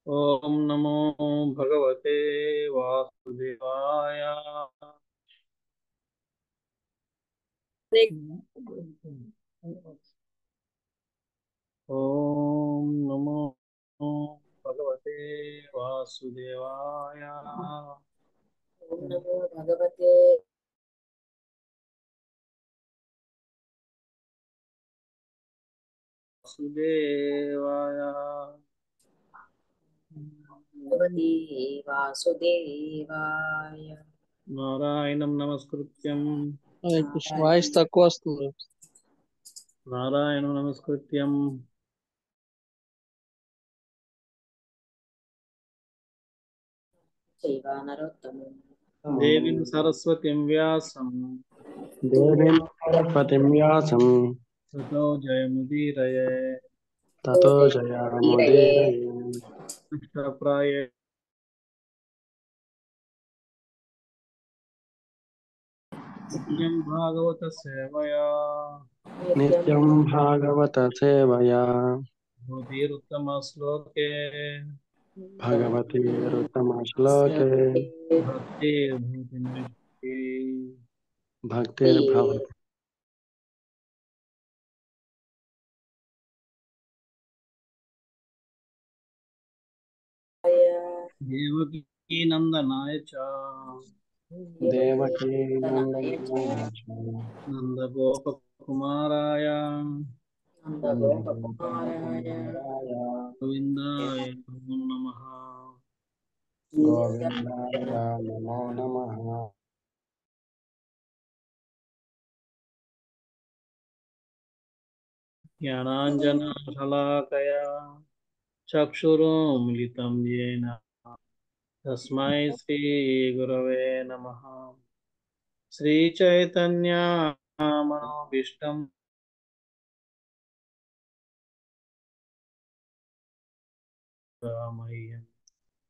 ओम नमो भगवते वासुदेवाय। ओम नमो भगवते वासुदेवाय। ओम नमो भगवते वासुदेवाय। भगवते वासुदेवाय। नारायणं नमस्कृत्यं हरे कृष्ण नारायणं వాయిస్ తక్కువ వస్తుంది. नारायणं नमस्कृत्यं चैव नरोत्तमं देवीं सरस्वतीं व्यासं దేవీం సరస్వతిం వ్యాసం ततो जयमुदीरये। తతో జయాముదీరయే. नमः नित्यं भागवत सेवया नित्यं నిత్యం భాగవత సేవయా भूतिरुत्तमश्लोके భగవతీరుత్తమ శ్లోకే भक्तिर्भूतिमृष्टि। భక్తిర్భవతి. देवकी नन्दनाय च దేవకీ नन्दनाय च నందనాయ చ नन्दगोपकुमाराय नन्दगोपकुमाराय నందగోపకుమారాయ गोविन्दाय नमो नमः। గోవిందాయ నమో నమః. ज्ञानाञ्जनशलाकया चक्षुरुन्मिलितं येन तस्मै श्रीगुरवे नमः। श्रीचैतन्यमनोभीष्टं मह्यं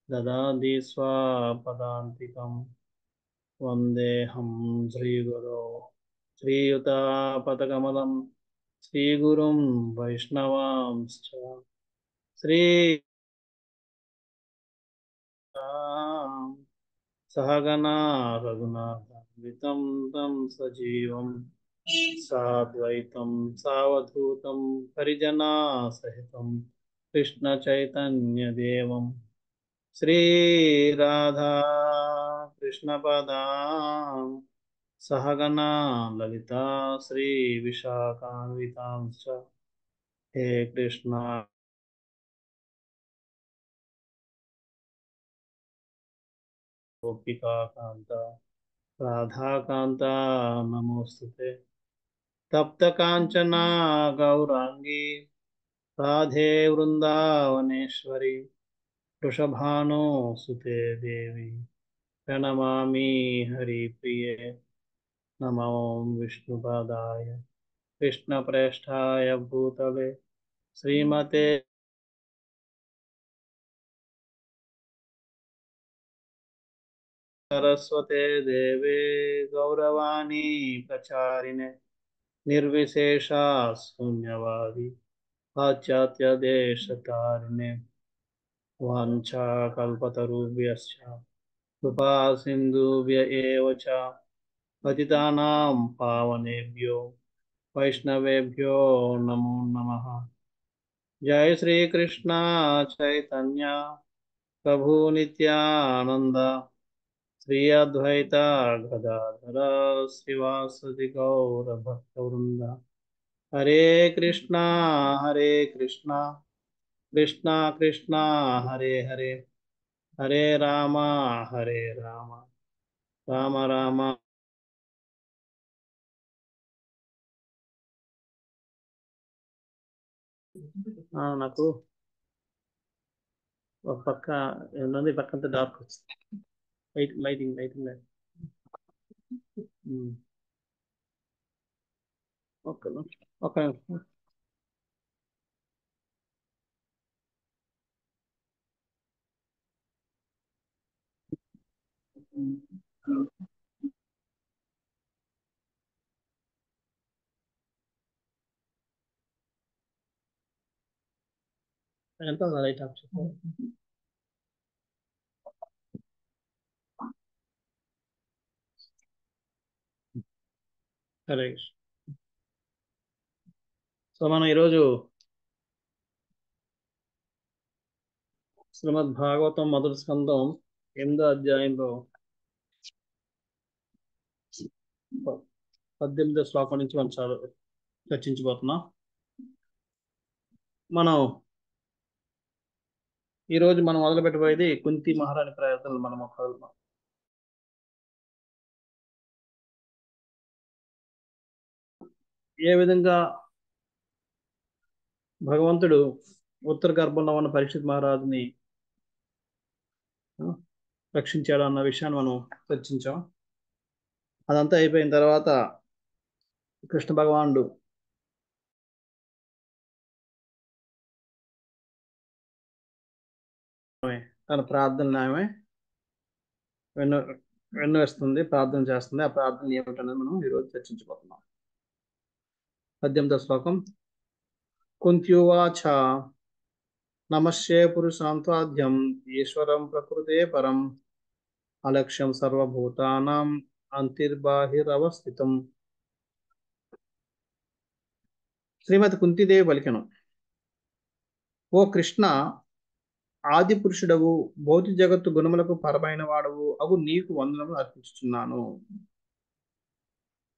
ददाति स्वापदान्तिकं वन्देऽहं श्रीगुरो श्रीयुतापदकमलं श्रीगुरुं वैष्णवांश्च श्रीराम सहगना रघुनाथान्वितं तं सजीवं साद्वैतं सावधूतं परिजनासहितं कृष्णचैतन्यदेवं श्रीराधा कृष्णपदां सहगना ललिता श्रीविशाखान्वितांश्च हे कृष्णा गोपिका कान्ता राधाकान्ता नमोऽस्तुते। तप्त कांचना गौरांगी राधे वृंदावनेश्वरी वृषभानुसुते देवी प्रणमामि हरिप्रिये। नमो विष्णुपादाय कृष्णप्रेष्ठाय भूतले श्रीमते सरस्वते देवे गौरवाणी प्रचारिणे निर्विशेषा शून्यवादी पाश्चात्यदेशतारिणे वाञ्छाकल्पतरुभ्यश्च कृपा सिन्धुभ्य एव च पतितानां पावनेभ्यो वैष्णवेभ्यो नमो नमः। जय श्री कृष्ण चैतन्य प्रभु नित्यानंद श्री अद्वैता गदाधर श्रीवासदि गौर भक्तवृंद। हरे कृष्णा कृष्णा कृष्णा हरे हरे हरे राम राम राम। నాకు ఒక పక్క ఏంటంటే పక్కంతా డార్క్ వచ్చింది. లైటింగ్ లేదు. ఒక్క నిమిషం, ఒక్క నిమిషం. ఎంత లైట్ ఆఫ్ చెప్పు. హరే కృష్ణ. సో మనం ఈరోజు శ్రీమద్ భాగవతం మొదటి స్కందం 8వ అధ్యాయంలో 18వ శ్లోకం నుంచి మనం చర్చించబోతున్నాం. ఈరోజు మనం మొదలు పెట్టబోయేది కుంతి మహారాణి ప్రయత్నాలు మనం మొదలుపెడతాం. ఏ విధంగా భగవంతుడు ఉత్తర గర్భంలో ఉన్న పరీక్షిత్ మహారాజుని రక్షించాడు అన్న విషయాన్ని మనం చర్చించాం. అదంతా అయిపోయిన తర్వాత కృష్ణ భగవానుడు తన ప్రార్థనలు ఆమె విన్నవిస్తుంది, ప్రార్థన చేస్తుంది. ఆ ప్రార్థన ఏమిటనేది మనం ఈరోజు చర్చించబోతున్నాం. 18వ శ్లోకం. కుంత్యువాచ నమశ్చే పురుషాంతాద్యం ఈశ్వరం ప్రకృతే పరం అలక్ష్యం సర్వభూతానాం అంతర్బాహిరవస్థితం. శ్రీమతి కుంతిదేవి పలికెను, ఓ కృష్ణ, ఆది పురుషుడవు, భౌతిక జగత్తు గుణములకు పరమైన వాడవు అవు నీకు వందనములు అర్పించుచున్నాను.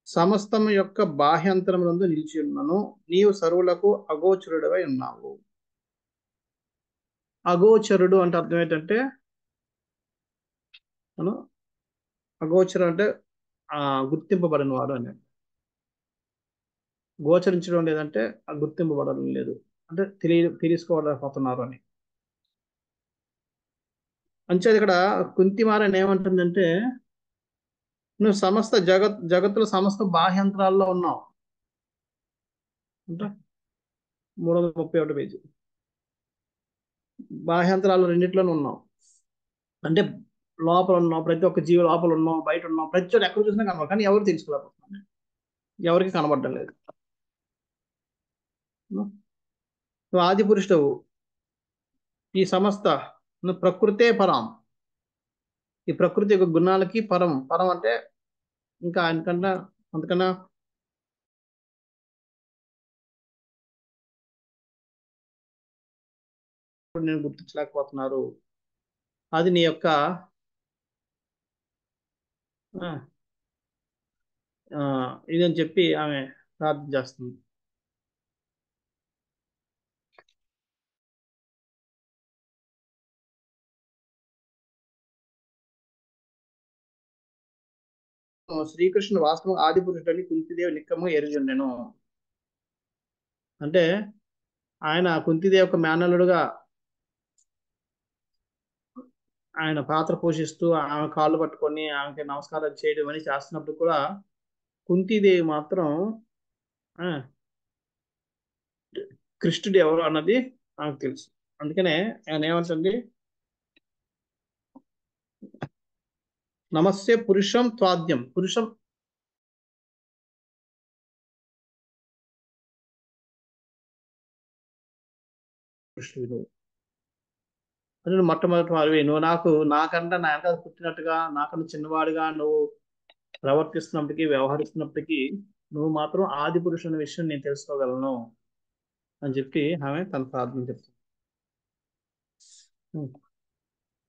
సమస్తం యొక్క బాహ్యంతరములందు నిలిచి ఉన్నాను. నీవు సర్వులకు అగోచరుడవై ఉన్నావు. అగోచరుడు అంటే అర్థం ఏంటంటే, అగోచరం అంటే గుర్తింపబడిన వాడు అని. గోచరించడం లేదంటే గుర్తింపబడడం లేదు అంటే తెలుసుకోలేకపోతున్నారు అని. అంచేది ఇక్కడ కుంతి మహారాణి ఏమంటుందంటే, నువ్వు సమస్త జగత్తులో సమస్త బాహ్యంతరాల్లో ఉన్నావు అంటే 331 పేజీ. బాహ్యంతరాలు రెండిట్లోనే ఉన్నావు అంటే లోపల ఉన్నావు, ప్రతి ఒక్క జీవి లోపల ఉన్నావు, బయట ఉన్నావు, ప్రతి చోట ఎక్కడ చూసినా కనబడు, కానీ ఎవరు తెలుసుకోలేకపోతున్నాను, ఎవరికి కనబడడం లేదు. నువ్వు ఆది పురుషుడవు, ఈ సమస్త నువ్వు ప్రకృతే పరం, ఈ ప్రకృతి యొక్క గుణాలకి పరం. పరం అంటే ఇంకా ఆయనకన్నా అంతకన్నా నేను గుర్తించలేకపోతున్నారు. అది నీ యొక్క ఇదని చెప్పి ఆమె ప్రార్థన చేస్తుంది. శ్రీకృష్ణుడు వాస్తవం ఆది పురుషుడని కుంతిదేవి నిక్కము ఎరిగిండెను. అంటే ఆయన కుంతిదేవి యొక్క మేనల్లుడుగా ఆయన పాత్ర పోషిస్తూ ఆమె కాళ్ళు పట్టుకొని ఆమెకి నమస్కారం చేయడం అని చేస్తున్నప్పుడు కూడా కుంతిదేవి మాత్రం కృష్ణుడు ఎవరు అన్నది నాకు తెలుసు. అందుకనే ఆయన ఏమంటుంది, నమస్తే పురుషం త్వాద్యం, పురుషం కృష్ణుడు అంటే నువ్వు మొట్టమొదటి వారివి, నువ్వు నాకంటే నా వెనకాల పుట్టినట్టుగా నాకన్నా చిన్నవాడిగా నువ్వు ప్రవర్తిస్తున్నప్పటికీ వ్యవహరిస్తున్నప్పటికీ నువ్వు మాత్రం ఆది పురుషుని విషయం నేను తెలుసుకోగలను అని చెప్పి ఆమె తన ప్రార్థన చెప్తుంది.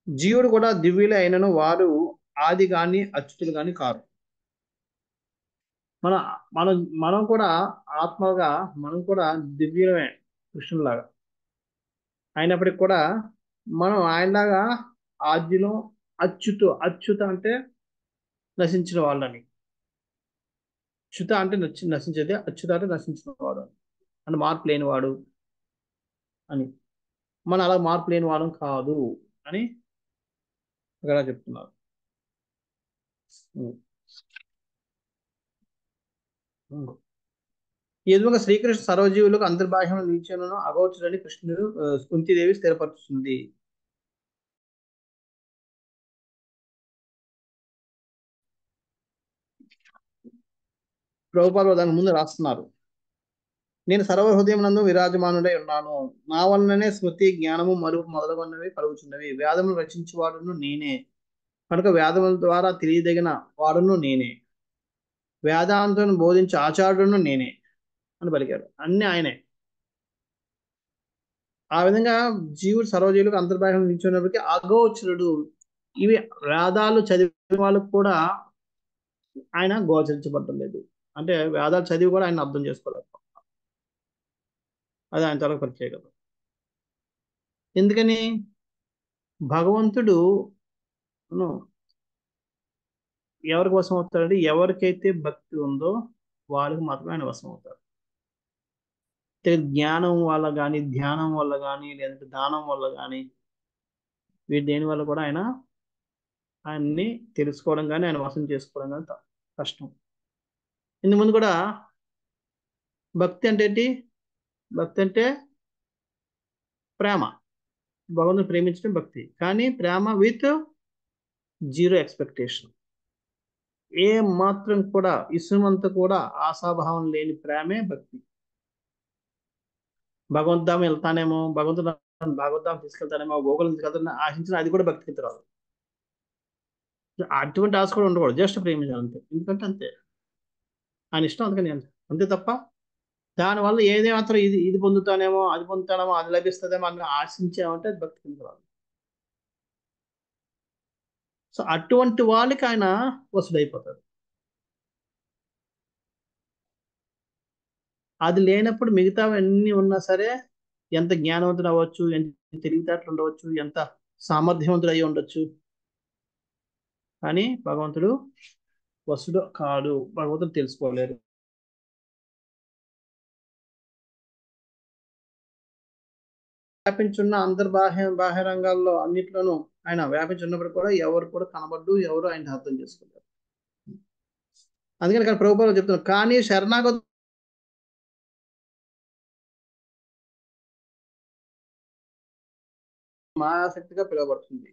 జీవుడు కూడా దివ్యులే అయినను వారు ఆది గాని అచ్యుతులు గాని కారు. మనం కూడా ఆత్మగా మనం కూడా దివ్యులమే కృష్ణులాగా అయినప్పటికి కూడా మనం ఆయనలాగా ఆద్యులు అచ్యుత అంటే నశించిన వాళ్ళని, చ్యుత అంటే నశించేది, అచ్యుత అంటే నశించిన వాడు అంటే మార్పు లేనివాడు అని. మనం అలా మార్పు లేని వాడు కాదు అని ఇక్కడ చెప్తున్నారు. ఈ విధంగా శ్రీకృష్ణ సర్వజీవులకు అంతర్బాహ్యం నిలిచాను అగోచరని కృష్ణుడు కుంతిదేవి స్థిరపరుస్తుంది. ప్రభుపాదులు దాని ముందు రాస్తున్నారు, నేను సర్వహృదయం నందు విరాజమానుడై ఉన్నాను. నా వలననే స్మృతి, జ్ఞానము, మరుపు మొదలగున్నవి కలుగుచున్నవి. వేదములు రచించేవాడును నేనే కనుక వేదముల ద్వారా తెలియదగిన వాడును నేనే. వేదాంతం బోధించే ఆచార్యుడును నేనే అని పలికారు. అన్ని ఆయనే. ఆ విధంగా జీవుడు సర్వజీవులకు అంతర్బాహ్యం నిల్చున్నప్పటికీ అగోచరుడు. ఇవి వేదాలు చదివిన వాళ్ళకు కూడా ఆయన గోచరించబడటం లేదు. అంటే వేదాలు చదివి కూడా ఆయన అర్థం చేసుకోలేదు. అది ఆయన తలకు ప్రత్యేకత. ఎందుకని భగవంతుడు ను ఎవరి కోసం అవుతాడంటే ఎవరికైతే భక్తి ఉందో వాళ్ళకి మాత్రమే ఆయన వశం అవుతాడు. జ్ఞానం వల్ల కానీ, ధ్యానం వల్ల కానీ, లేదంటే దానం వల్ల కానీ, వీటి దేని వల్ల కూడా ఆయన్ని తెలుసుకోవడం కానీ, ఆయన వశం చేసుకోవడం కానీ కష్టం. ఇందు ముందు కూడా భక్తి అంటే ఏంటి? భక్తి అంటే ప్రేమ. భగవంతుని ప్రేమించడం భక్తి. కానీ ప్రేమ విత్ జీరో ఎక్స్పెక్టేషన్. ఏ మాత్రం కూడా ఇసుమంత కూడా ఆశాభావం లేని ప్రేమే భక్తి. భగవంతుదాం వెళ్తానేమో, భగవద్ధాం తీసుకెళ్తానేమో, గోకులం తీసుకెళ్తానే ఆశించిన అది కూడా భక్తికి రాదు. అటువంటి ఆశ కూడా ఉండకూడదు. జస్ట్ ప్రేమించాలి అంతే. ఎందుకంటే అంతే ఆయన ఇష్టం, అందుకని అంతే తప్ప దానివల్ల ఏదే మాత్రం ఇది ఇది పొందుతానేమో, అది పొందుతానేమో, అది లభిస్తుందేమో అని ఆశించామంటే అది భక్తి కింద రాదు. సో అటువంటి వాళ్ళకి ఆయన వసుడైపోతాడు. అది లేనప్పుడు మిగతావన్నీ ఉన్నా సరే, ఎంత జ్ఞానవంతుడు అవ్వచ్చు, ఎంత తెలివితేటలు ఉండవచ్చు, ఎంత సామర్థ్యవంతుడు అయి ఉండొచ్చు, కానీ భగవంతుడు వసుడు కాడు. భగవంతుడు తెలుసుకోలేరు. వ్యాపించున్న బాహ్య రంగాల్లో అన్నిట్లోనూ ఆయన వ్యాపించున్నప్పుడు కూడా ఎవరు కూడా కనబడ్డు, ఎవరు ఆయన అర్థం చేసుకోలేరు. అందుకని ఇక్కడ ప్రభుపాదులు చెప్తున్నారు, కానీ శరణాగత మాయాశక్తిగా పిలువబడుతుంది.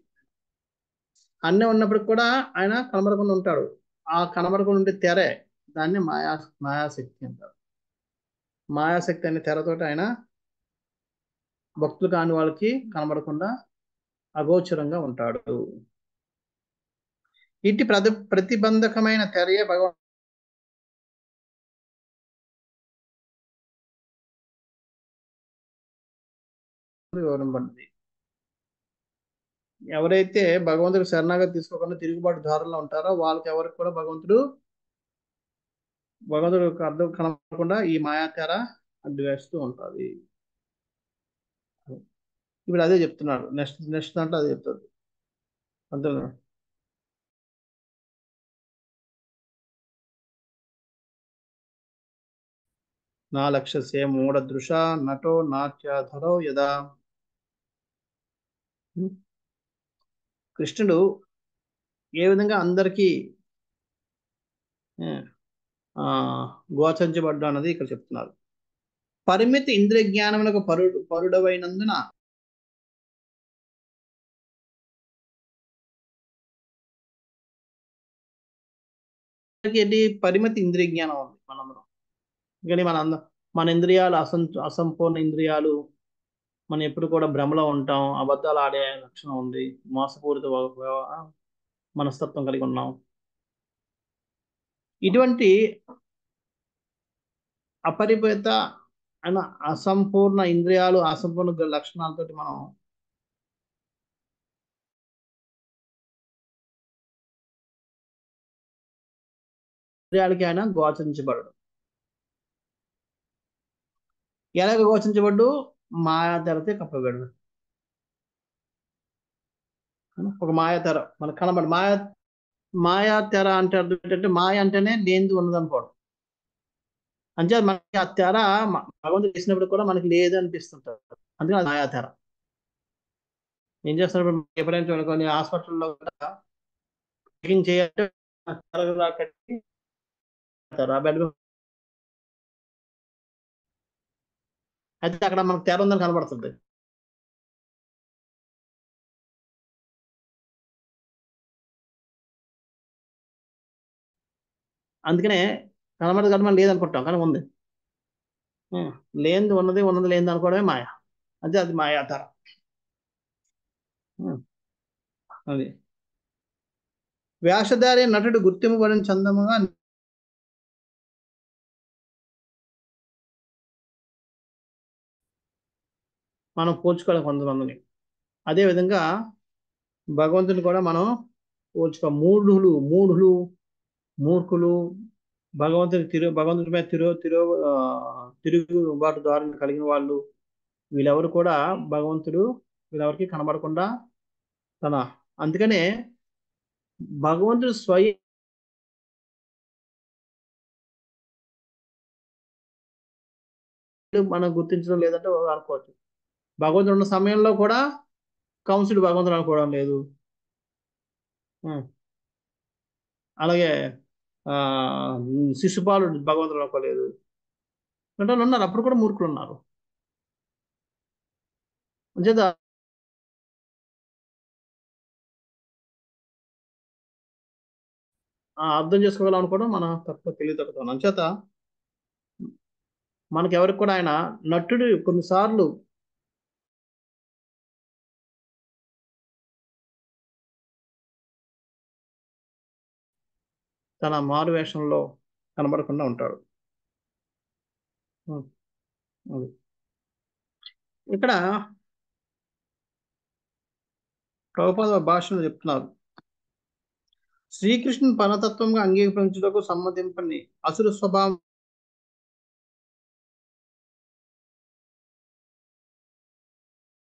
అన్నీ ఉన్నప్పటికి కూడా ఆయన కనబడకుండా ఉంటాడు. ఆ కనబడకుండా ఉండే తెరే దాన్ని మాయాశక్తి అంటారు. మాయాశక్తి అనే తెరతోటి ఆయన భక్తులు కాని వాళ్ళకి కనబడకుండా అగోచరంగా ఉంటాడు. ఇటు ప్రతిబంధకమైన తెరయే భగవంతుడు వివరింపబడింది. ఎవరైతే భగవంతుడు శరణాగతి తీసుకోకుండా తిరుగుబాటు దారుల్లో ఉంటారో వాళ్ళకి ఎవరికి కూడా భగవంతుడు అర్థం కనబడకుండా ఈ మాయా తెర అడ్డు వేస్తూ ఉంటుంది. ఇప్పుడు అదే చెప్తున్నాడు. నెక్స్ట్ దాంట్లో అదే చెప్తాడు. అంతే నా లక్ష్యసే మూఢదృశ నటో నాట్యాధరో యదా. కృష్ణుడు ఏ విధంగా అందరికీ గోచరించబడ్డా అన్నది ఇక్కడ చెప్తున్నారు. పరిమిత ఇంద్రియ జ్ఞానములకు పరుడవైనందున ఏంటి పరిమిత ఇంద్రియ జ్ఞానం ఉంది మనందరం. కానీ మన ఇంద్రియాలు అసంపూర్ణ ఇంద్రియాలు. మనం ఎప్పుడు కూడా భ్రమలో ఉంటాం. అబద్ధాలు ఆడే లక్షణం ఉంది. మోసపూరిత మనస్తత్వం కలిగి ఉన్నాం. ఇటువంటి అపరిమిత అయిన అసంపూర్ణ ఇంద్రియాలు, అసంపూర్ణ లక్షణాలతోటి మనం ఇంద్రియాలకి ఆయన గోచరించబడడు. ఎలాగ గోచరించబడ్డు? మాయా తెరతే కప్పబడు. ఒక మాయా తెర మనకు కనబడి మాయా తెర అంటే అర్థం ఏంటంటే మాయ అంటేనే లేనిది ఉన్నది అనుకోవడం. అంటే మనకి ఆ తెర భగవంతుడు చేసినప్పుడు కూడా మనకి లేదు అనిపిస్తుంటారు. అందుకని అది మాయా తెర. ఏం చేస్తున్నప్పుడు ఎప్పుడైనా చూడుకొని హాస్పిటల్లో చెకింగ్ చేయాలంటే అయితే అక్కడ మనకు తెర ఉందని కనబడుతుంది. అందుకనే కనబడదు కాబట్టి మనం లేదనుకుంటాం, కానీ ఉంది. లేనిది ఉన్నది, ఉన్నది లేనిది అనుకోవడమే మాయ. అంటే అది మాయా తెర. అది వేషధారి నటుడు గుర్తింపబడిన చందముగా మనం పోల్చుకోవాలి కొంతమందిని. అదేవిధంగా భగవంతుని కూడా మనం మూఢులు మూర్ఖులు, భగవంతుడి మీద తిరుగుబాటు దారులు కలిగిన వాళ్ళు, వీళ్ళెవరు కూడా భగవంతుడు వీళ్ళెవరికి కనబడకుండా తన అందుకనే భగవంతుడు స్వయం మనం గుర్తించడం లేదంటే అనుకోవచ్చు. భగవంతుడు ఉన్న సమయంలో కూడా కంసుడు భగవంతుడు అనుకోవడం లేదు. ఉం. అలాగే ఆ శిశుపాలుడు భగవంతుడు అనుకోలేదు. అంటే వాళ్ళు ఉన్నారు, అప్పుడు కూడా మూర్ఖులు ఉన్నారు. అంచేత అర్థం చేసుకోగలం అనుకోవడం మన తక్కువ తెలియదు. అంచేత మనకి ఎవరికి కూడా ఆయన నటుడు కొన్నిసార్లు తన మారు వేషంలో కనబడకుండా ఉంటాడు. ఉం. అది. ఇక్కడ ప్రభుపాద భాషను చెప్తున్నారు, శ్రీకృష్ణుని పరతత్వంగా అంగీకరించుటకు సమ్మతింపని అసుర స్వభావం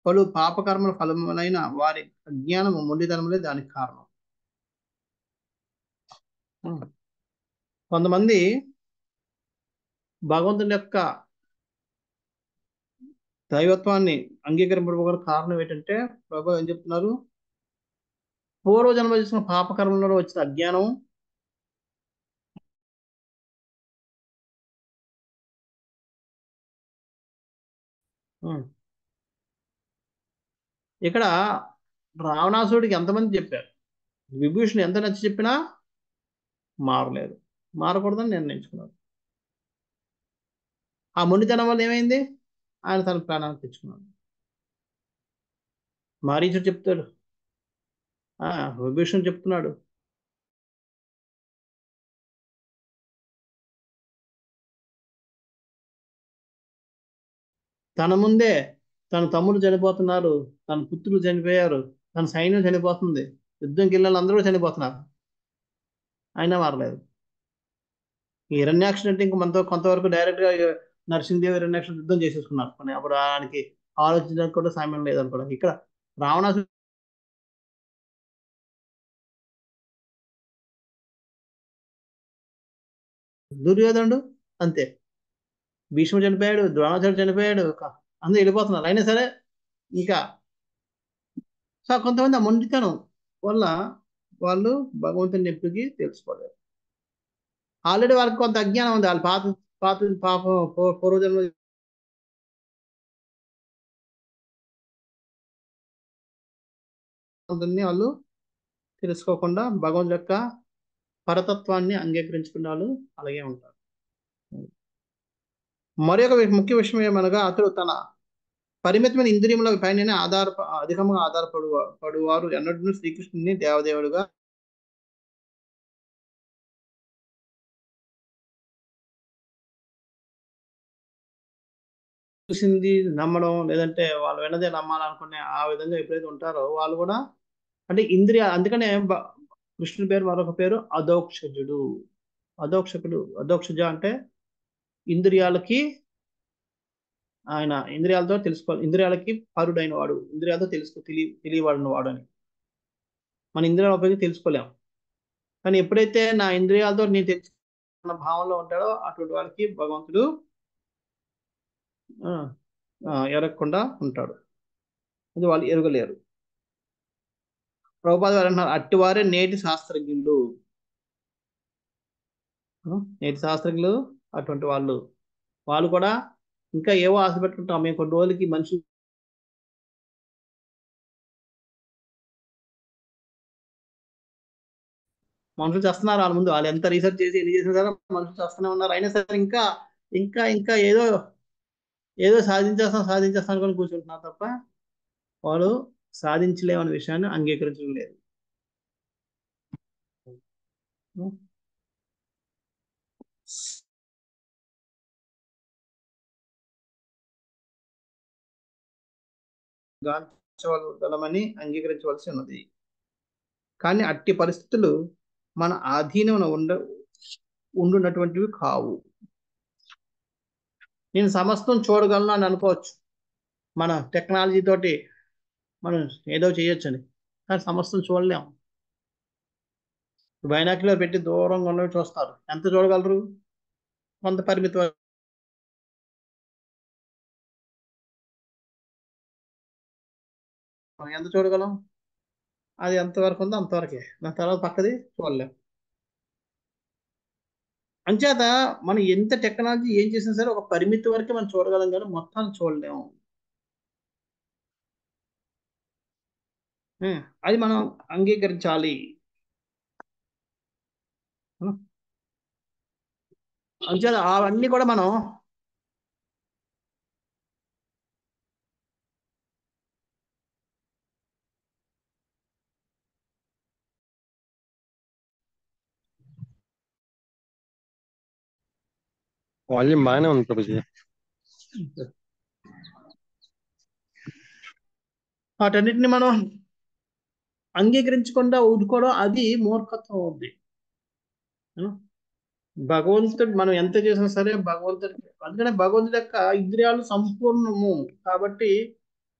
పలు పాపకర్మల ఫలములైన వారి అజ్ఞానము మొండితనములే దానికి కారణం. కొంతమంది భగవంతుని యొక్క దైవత్వాన్ని అంగీకరింపడం కారణం ఏంటంటే, ప్రభు ఏం చెప్తున్నారు, పూర్వజన్మ చేసిన పాపకర్మలలో వచ్చిన అజ్ఞానం, ఇక్కడ రావణాసుడికి ఎంతమంది చెప్పారు, విభూషణ్ ఎంత నచ్చి చెప్పినా మారలేదు, మారకూడదని నిర్ణయించుకున్నారు. ఆ మొండితనం వల్ల ఏమైంది, ఆయన తన ప్రాణాన్ని తెచ్చుకున్నాడు. మారీచుడు చెప్తాడు, విభూషణ్ చెప్తున్నాడు, తన ముందే తన తమ్ముడు చనిపోతున్నారు, తన పుత్రులు చనిపోయారు, తన సైన్యం చనిపోతుంది, యుద్ధంకి వెళ్ళాలి, అందరూ చనిపోతున్నారు, అయినా మారలేదు. ఈ హిరణ్యాక్షుడు అంటే ఇంక మనతో కొంతవరకు డైరెక్ట్ గా నరసింహదేవి హిరణ్యాక్షుడు యుద్ధం చేసేసుకున్నారు, కానీ అప్పుడు ఆయనకి ఆలోచించడానికి కూడా సమయం లేదనుకోవడం. ఇక్కడ రావణాసుడు దుర్యోధనుడు అంతే, భీష్ముడు చనిపోయాడు, ద్రోణాచార్యుడు చనిపోయాడు, అందరూ వెళ్ళిపోతున్నారు, అయినా సరే ఇంకా కొంతమంది ఆ మొండితనం వల్ల వాళ్ళు భగవంతుని ఎప్పటికీ తెలుసుకోలేరు. ఆల్రెడీ వాళ్ళకి కొంత అజ్ఞానం ఉంది, వాళ్ళు పాత పాత పాప పూర్వజన్మ వాళ్ళు తెలుసుకోకుండా భగవంతుడి యొక్క పరతత్వాన్ని అంగీకరించుకున్న వాళ్ళు అలాగే ఉంటారు. మరి ఒక ముఖ్య విషయం ఏమనగా, అతడు తన పరిమితమైన ఇంద్రియముల పైన అధికంగా పడువారు ఎన్నడూ శ్రీకృష్ణుని దేవదేవుడుగా చూసింది నమ్మడం, లేదంటే వాళ్ళు విన్నదే నమ్మాలనుకునే ఆ విధంగా ఎప్పుడైతే ఉంటారో వాళ్ళు కూడా అంటే అందుకనే కృష్ణుడి పేరు మరొక పేరు అధోక్షజుడు. అధోక్షజ అంటే ఇంద్రియాలకి ఇంద్రియాలతో తెలుసుకోవాలి, ఇంద్రియాలకి పరుడైన వాడు, ఇంద్రియాలతో తెలియబడిన వాడు అని. మన ఇంద్రియాల ఉపయోగించి తెలుసుకోలేము, కానీ ఎప్పుడైతే నా ఇంద్రియాలతో నేను తెలుసుకున్న భావంలో ఉంటాడో అటువంటి వాళ్ళకి భగవంతుడు ఎరగకుండా ఉంటాడు, అది వాళ్ళు ఎరగలేరు. ప్రభుపాద గారు అంటున్నారు, అట్టివారే నేటి శాస్త్రజ్ఞులు అటువంటి వాళ్ళు కూడా ఇంకా ఏవో ఆశ పెట్టుకుంటాం, మేము కొన్ని రోజులకి మనుషులు చేస్తున్నారు, వాళ్ళ ముందు వాళ్ళు ఎంత రీసెర్చ్ చేసి ఎన్ని చేసినా సరే మనుషులు చేస్తూనే ఉన్నారు, అయినా సరే ఇంకా ఇంకా ఇంకా ఏదో ఏదో సాధించేస్తాం అనుకొని కూర్చుంటున్నారు తప్ప వాళ్ళు సాధించలేమనే విషయాన్ని అంగీకరించడం లేదు. గాంచగలమని అంగీకరించవలసి ఉన్నది. కానీ అట్టి పరిస్థితులు మన ఆధీనం ఉండున్నటువంటివి కావు. నేను సమస్తం చూడగలను అని అనుకోవచ్చు, మన టెక్నాలజీ తోటి మనం ఏదో చేయొచ్చని, కానీ సమస్తం చూడలేము. బైనాక్యులర్ పెట్టి దూరంగా ఉన్నవి చూస్తారు, ఎంత చూడగలరు? కొంత పరిమితి ఎంత చూడగలం? అది ఎంతవరకు ఉందో అంతవరకే, దాని తర్వాత పక్కది చూడలేం. అంచేత మనం ఎంత టెక్నాలజీ ఏం చేసినా సరే ఒక పరిమితి వరకే మనం చూడగలం, కానీ మొత్తాన్ని చూడలేము. అది మనం అంగీకరించాలి. అంచేత అవన్నీ కూడా మనం వాల్యూమ్ బాగానే ఉంది ప్రభుజీ. వాటన్నిటిని మనం అంగీకరించకుండా ఊరుకోవడం అది మూర్ఖత్వం అవుద్ది. భగవంతుడు మనం ఎంత చేసినా సరే భగవంతుడి, అందుకనే భగవంతుడి యొక్క ఇంద్రియాలు సంపూర్ణము కాబట్టి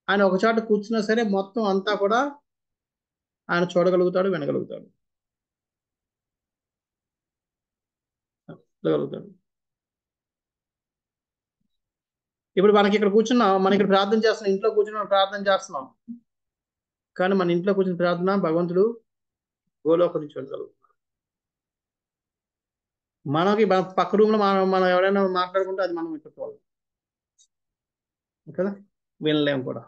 ఆయన ఒక చోట కూర్చున్నా సరే మొత్తం అంతా కూడా ఆయన చూడగలుగుతాడు, వినగలుగుతాడు, చూడగలుగుతాడు. ఇప్పుడు మనకి ఇక్కడ కూర్చున్నాం, మన ఇక్కడ ప్రార్థన చేస్తున్నాం, ఇంట్లో కూర్చుని ప్రార్థన చేస్తున్నాం, కానీ మన ఇంట్లో కూర్చుని ప్రార్థన భగవంతుడు గోలోకం నుంచి చూడగలుగుతాడు. మనకి పక్క రూమ్ లో మనం ఎవరైనా మాట్లాడుకుంటే అది మనం ఇక్కడ చూడాలి కదా, వినలేము కూడా.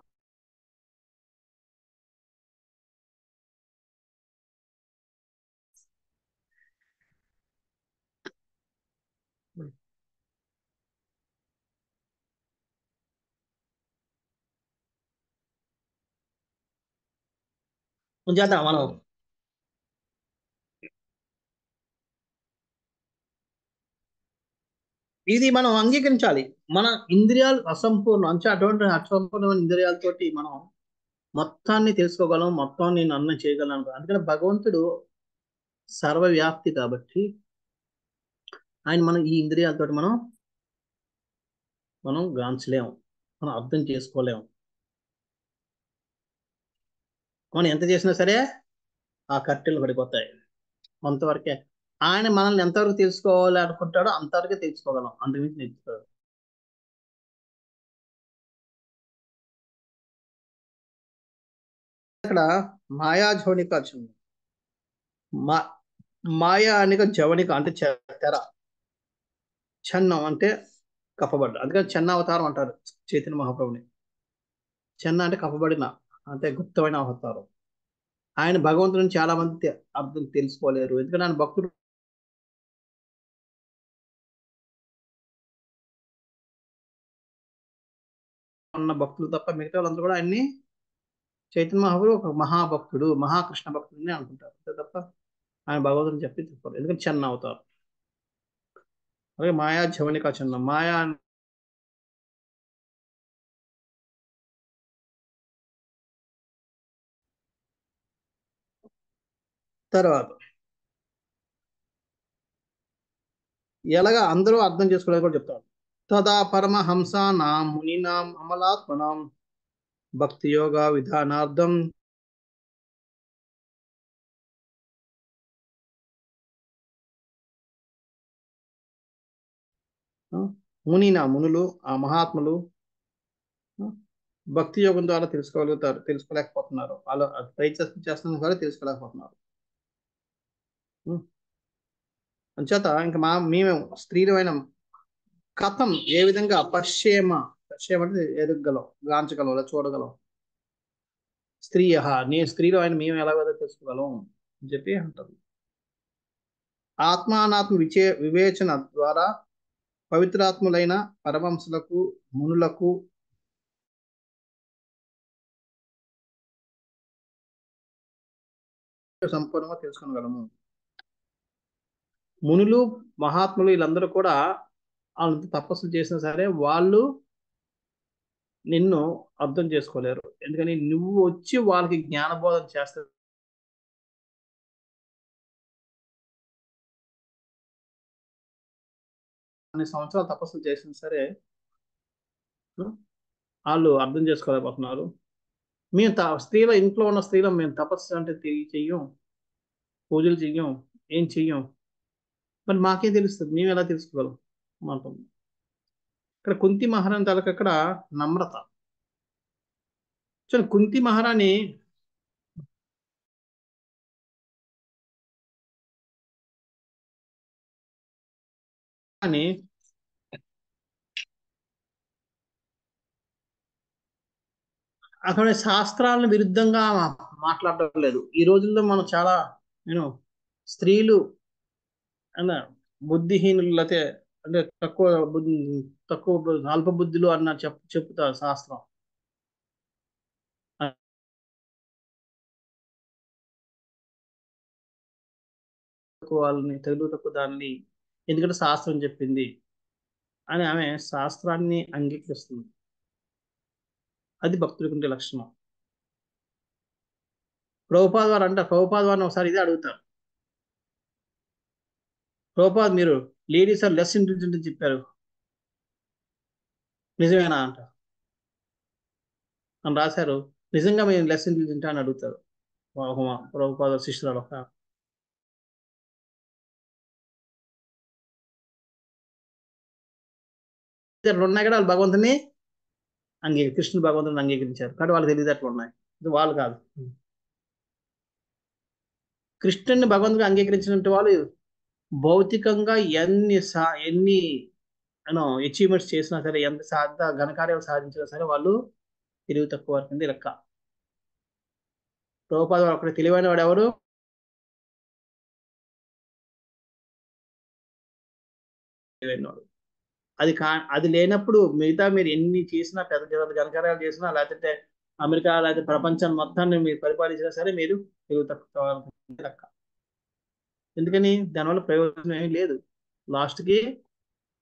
చేద్దాం మనం. ఇది మనం అంగీకరించాలి. మన ఇంద్రియాలు అసంపూర్ణం, అంటే అటువంటి అసంపూర్ణమైన ఇంద్రియాలతోటి మనం మొత్తాన్ని తెలుసుకోగలం, మొత్తం నేను అన్నం చేయగలను. అందుకని భగవంతుడు సర్వవ్యాప్తి కాబట్టి ఆయన మనం ఈ ఇంద్రియాలతోటి మనం గాంచలేము, మనం అర్థం చేసుకోలేము. మనం ఎంత చేసినా సరే ఆ కట్టెలు పడిపోతాయి. కొంతవరకే ఆయన మనల్ని ఎంతవరకు తెలుసుకోవాలి అనుకుంటాడో అంతవరకే తెలుసుకోగలం, అంతకుమించి తెలుసుకోగలం. ఇక్కడ మాయా జవనిక వచ్చింది. మాయా అనిక జవనిక అంటే తెర, ఛన్నం అంటే కప్పబడ్డ. అందుకని చెన్న అవతారం అంటారు చైతన్య మహాప్రభుని. చెన్న అంటే కప్పబడిన, అంటే గుప్తమైన అవతారం. ఆయన భగవంతుని చాలా మంది అర్థం తెలుసుకోలేరు, ఎందుకంటే ఆయన భక్తుడు ఉన్న భక్తులు తప్ప మిగతా వాళ్ళందరూ కూడా ఆయన్ని చైతన్య మహాప్రభు ఒక మహాభక్తుడు, మహాకృష్ణ భక్తుడిని అనుకుంటారు, అంతే తప్ప ఆయన భగవంతుని చెప్పారు. ఎందుకంటే చెన్న అవతారం. అలాగే మాయా జవనిక చెన్న, మాయా తర్వాత ఎలాగా అందరూ అర్థం చేసుకోలేదు కూడా చెప్తారు. తదా పరమహంసానాం మునినాం అమలాత్మనాం భక్తి యోగ విధానార్థం మునులు ఆ మహాత్ములు భక్తి యోగం ద్వారా తెలుసుకోలేకపోతున్నారు. వాళ్ళు ప్రయత్నం చేస్తున్న ద్వారా తెలుసుకోలేకపోతున్నారు. అంచేత ఇంకా మేము స్త్రీలమైన కథం ఏ విధంగా పశ్చేమ అంటే ఎదుగలం, గాంచగలం, అలా చూడగలం. నేను స్త్రీలో ఆయన మేము ఎలాగో తెలుసుకోగలం అని చెప్పి అంటారు. ఆత్మానాత్మ వివేచన ద్వారా పవిత్రాత్ములైన పరమంశులకు, మునులకు సంపూర్ణంగా తెలుసుకోగలము. మునులు, మహాత్ములు వీళ్ళందరూ కూడా వాళ్ళు తపస్సులు చేసినా సరే వాళ్ళు నిన్ను అర్థం చేసుకోలేరు. ఎందుకని నువ్వు వచ్చి వాళ్ళకి జ్ఞానబోధన చేస్తే అన్ని సంవత్సరాలు తపస్సులు చేసినా సరే వాళ్ళు అర్థం చేసుకోలేకపోతున్నారు. మేము స్త్రీల ఇంట్లో ఉన్న స్త్రీలు మేము తపస్సు అంటే చెయ్యం, పూజలు చెయ్యం, ఏం చెయ్యం. మరి మాకేం తెలుస్తుంది, మేము ఎలా తెలుసుకోగలం అంటాం. ఇక్కడ కుంతి మహారాణి తాలూకు అక్కడ నమ్రత. చూడండి, కుంతి మహారాణి అని అక్కడ శాస్త్రాలను విరుద్ధంగా మాట్లాడడం లేదు. ఈ రోజుల్లో మనం చాలా నేను స్త్రీలు అన్న బుద్ధిహీనులు లేకపోతే అంటే తక్కువ బుద్ధి, తక్కువ అల్ప బుద్ధులు అన్న చెప్తారు శాస్త్రం. వాళ్ళని తెలుగు తక్కువ దాన్ని ఎందుకంటే శాస్త్రం చెప్పింది అని ఆమె శాస్త్రాన్ని అంగీకరిస్తుంది. అది భక్తుడికి ఉండే లక్షణం. ప్రభుపాద వారు అంటారు, ప్రభుపాద వారిని ఒకసారి ఇదే అడుగుతారు, ప్రభుపాద మీరు లేడీస్ ఆర్ లెస్ ఇంటెలిజెంట్ అని చెప్పారు, నిజమేనా అంట అని రాశారు. నిజంగా మేము లెస్ ఇంటెలిజెంట్ అని అడుగుతారు ప్రభుపాద శిష్యురాలు. ఒక ఉన్నాయి కదా, వాళ్ళు భగవంతుని కృష్ణుడు భగవంతుని అంగీకరించారు కాబట్టి వాళ్ళకి తెలివితేటలు ఉన్నాయి. ఇది వాళ్ళు కాదు. కృష్ణుని భగవంతుని అంగీకరించినట్టు వాళ్ళు భౌతికంగా ఎన్ని అచీవ్మెంట్స్ చేసినా సరే, ఎంత ఘనకార్యాలు సాధించినా సరే వాళ్ళు తెలివి తక్కువ కింద లెక్క. ప్రభుపాద వాడు అక్కడ తెలివైన వాడు ఎవరు? తెలివైనవాడు. అది లేనప్పుడు మిగతా మీరు ఎన్ని చేసినా, పెద్ద పెద్ద ఘనకార్యాలు చేసినా, లేకపోతే అమెరికా లేకపోతే ప్రపంచాన్ని మొత్తాన్ని మీరు పరిపాలించినా సరే మీరు తెలివి తక్కువ లెక్క. ఎందుకని దానివల్ల ప్రయోజనం ఏమీ లేదు. లాస్ట్కి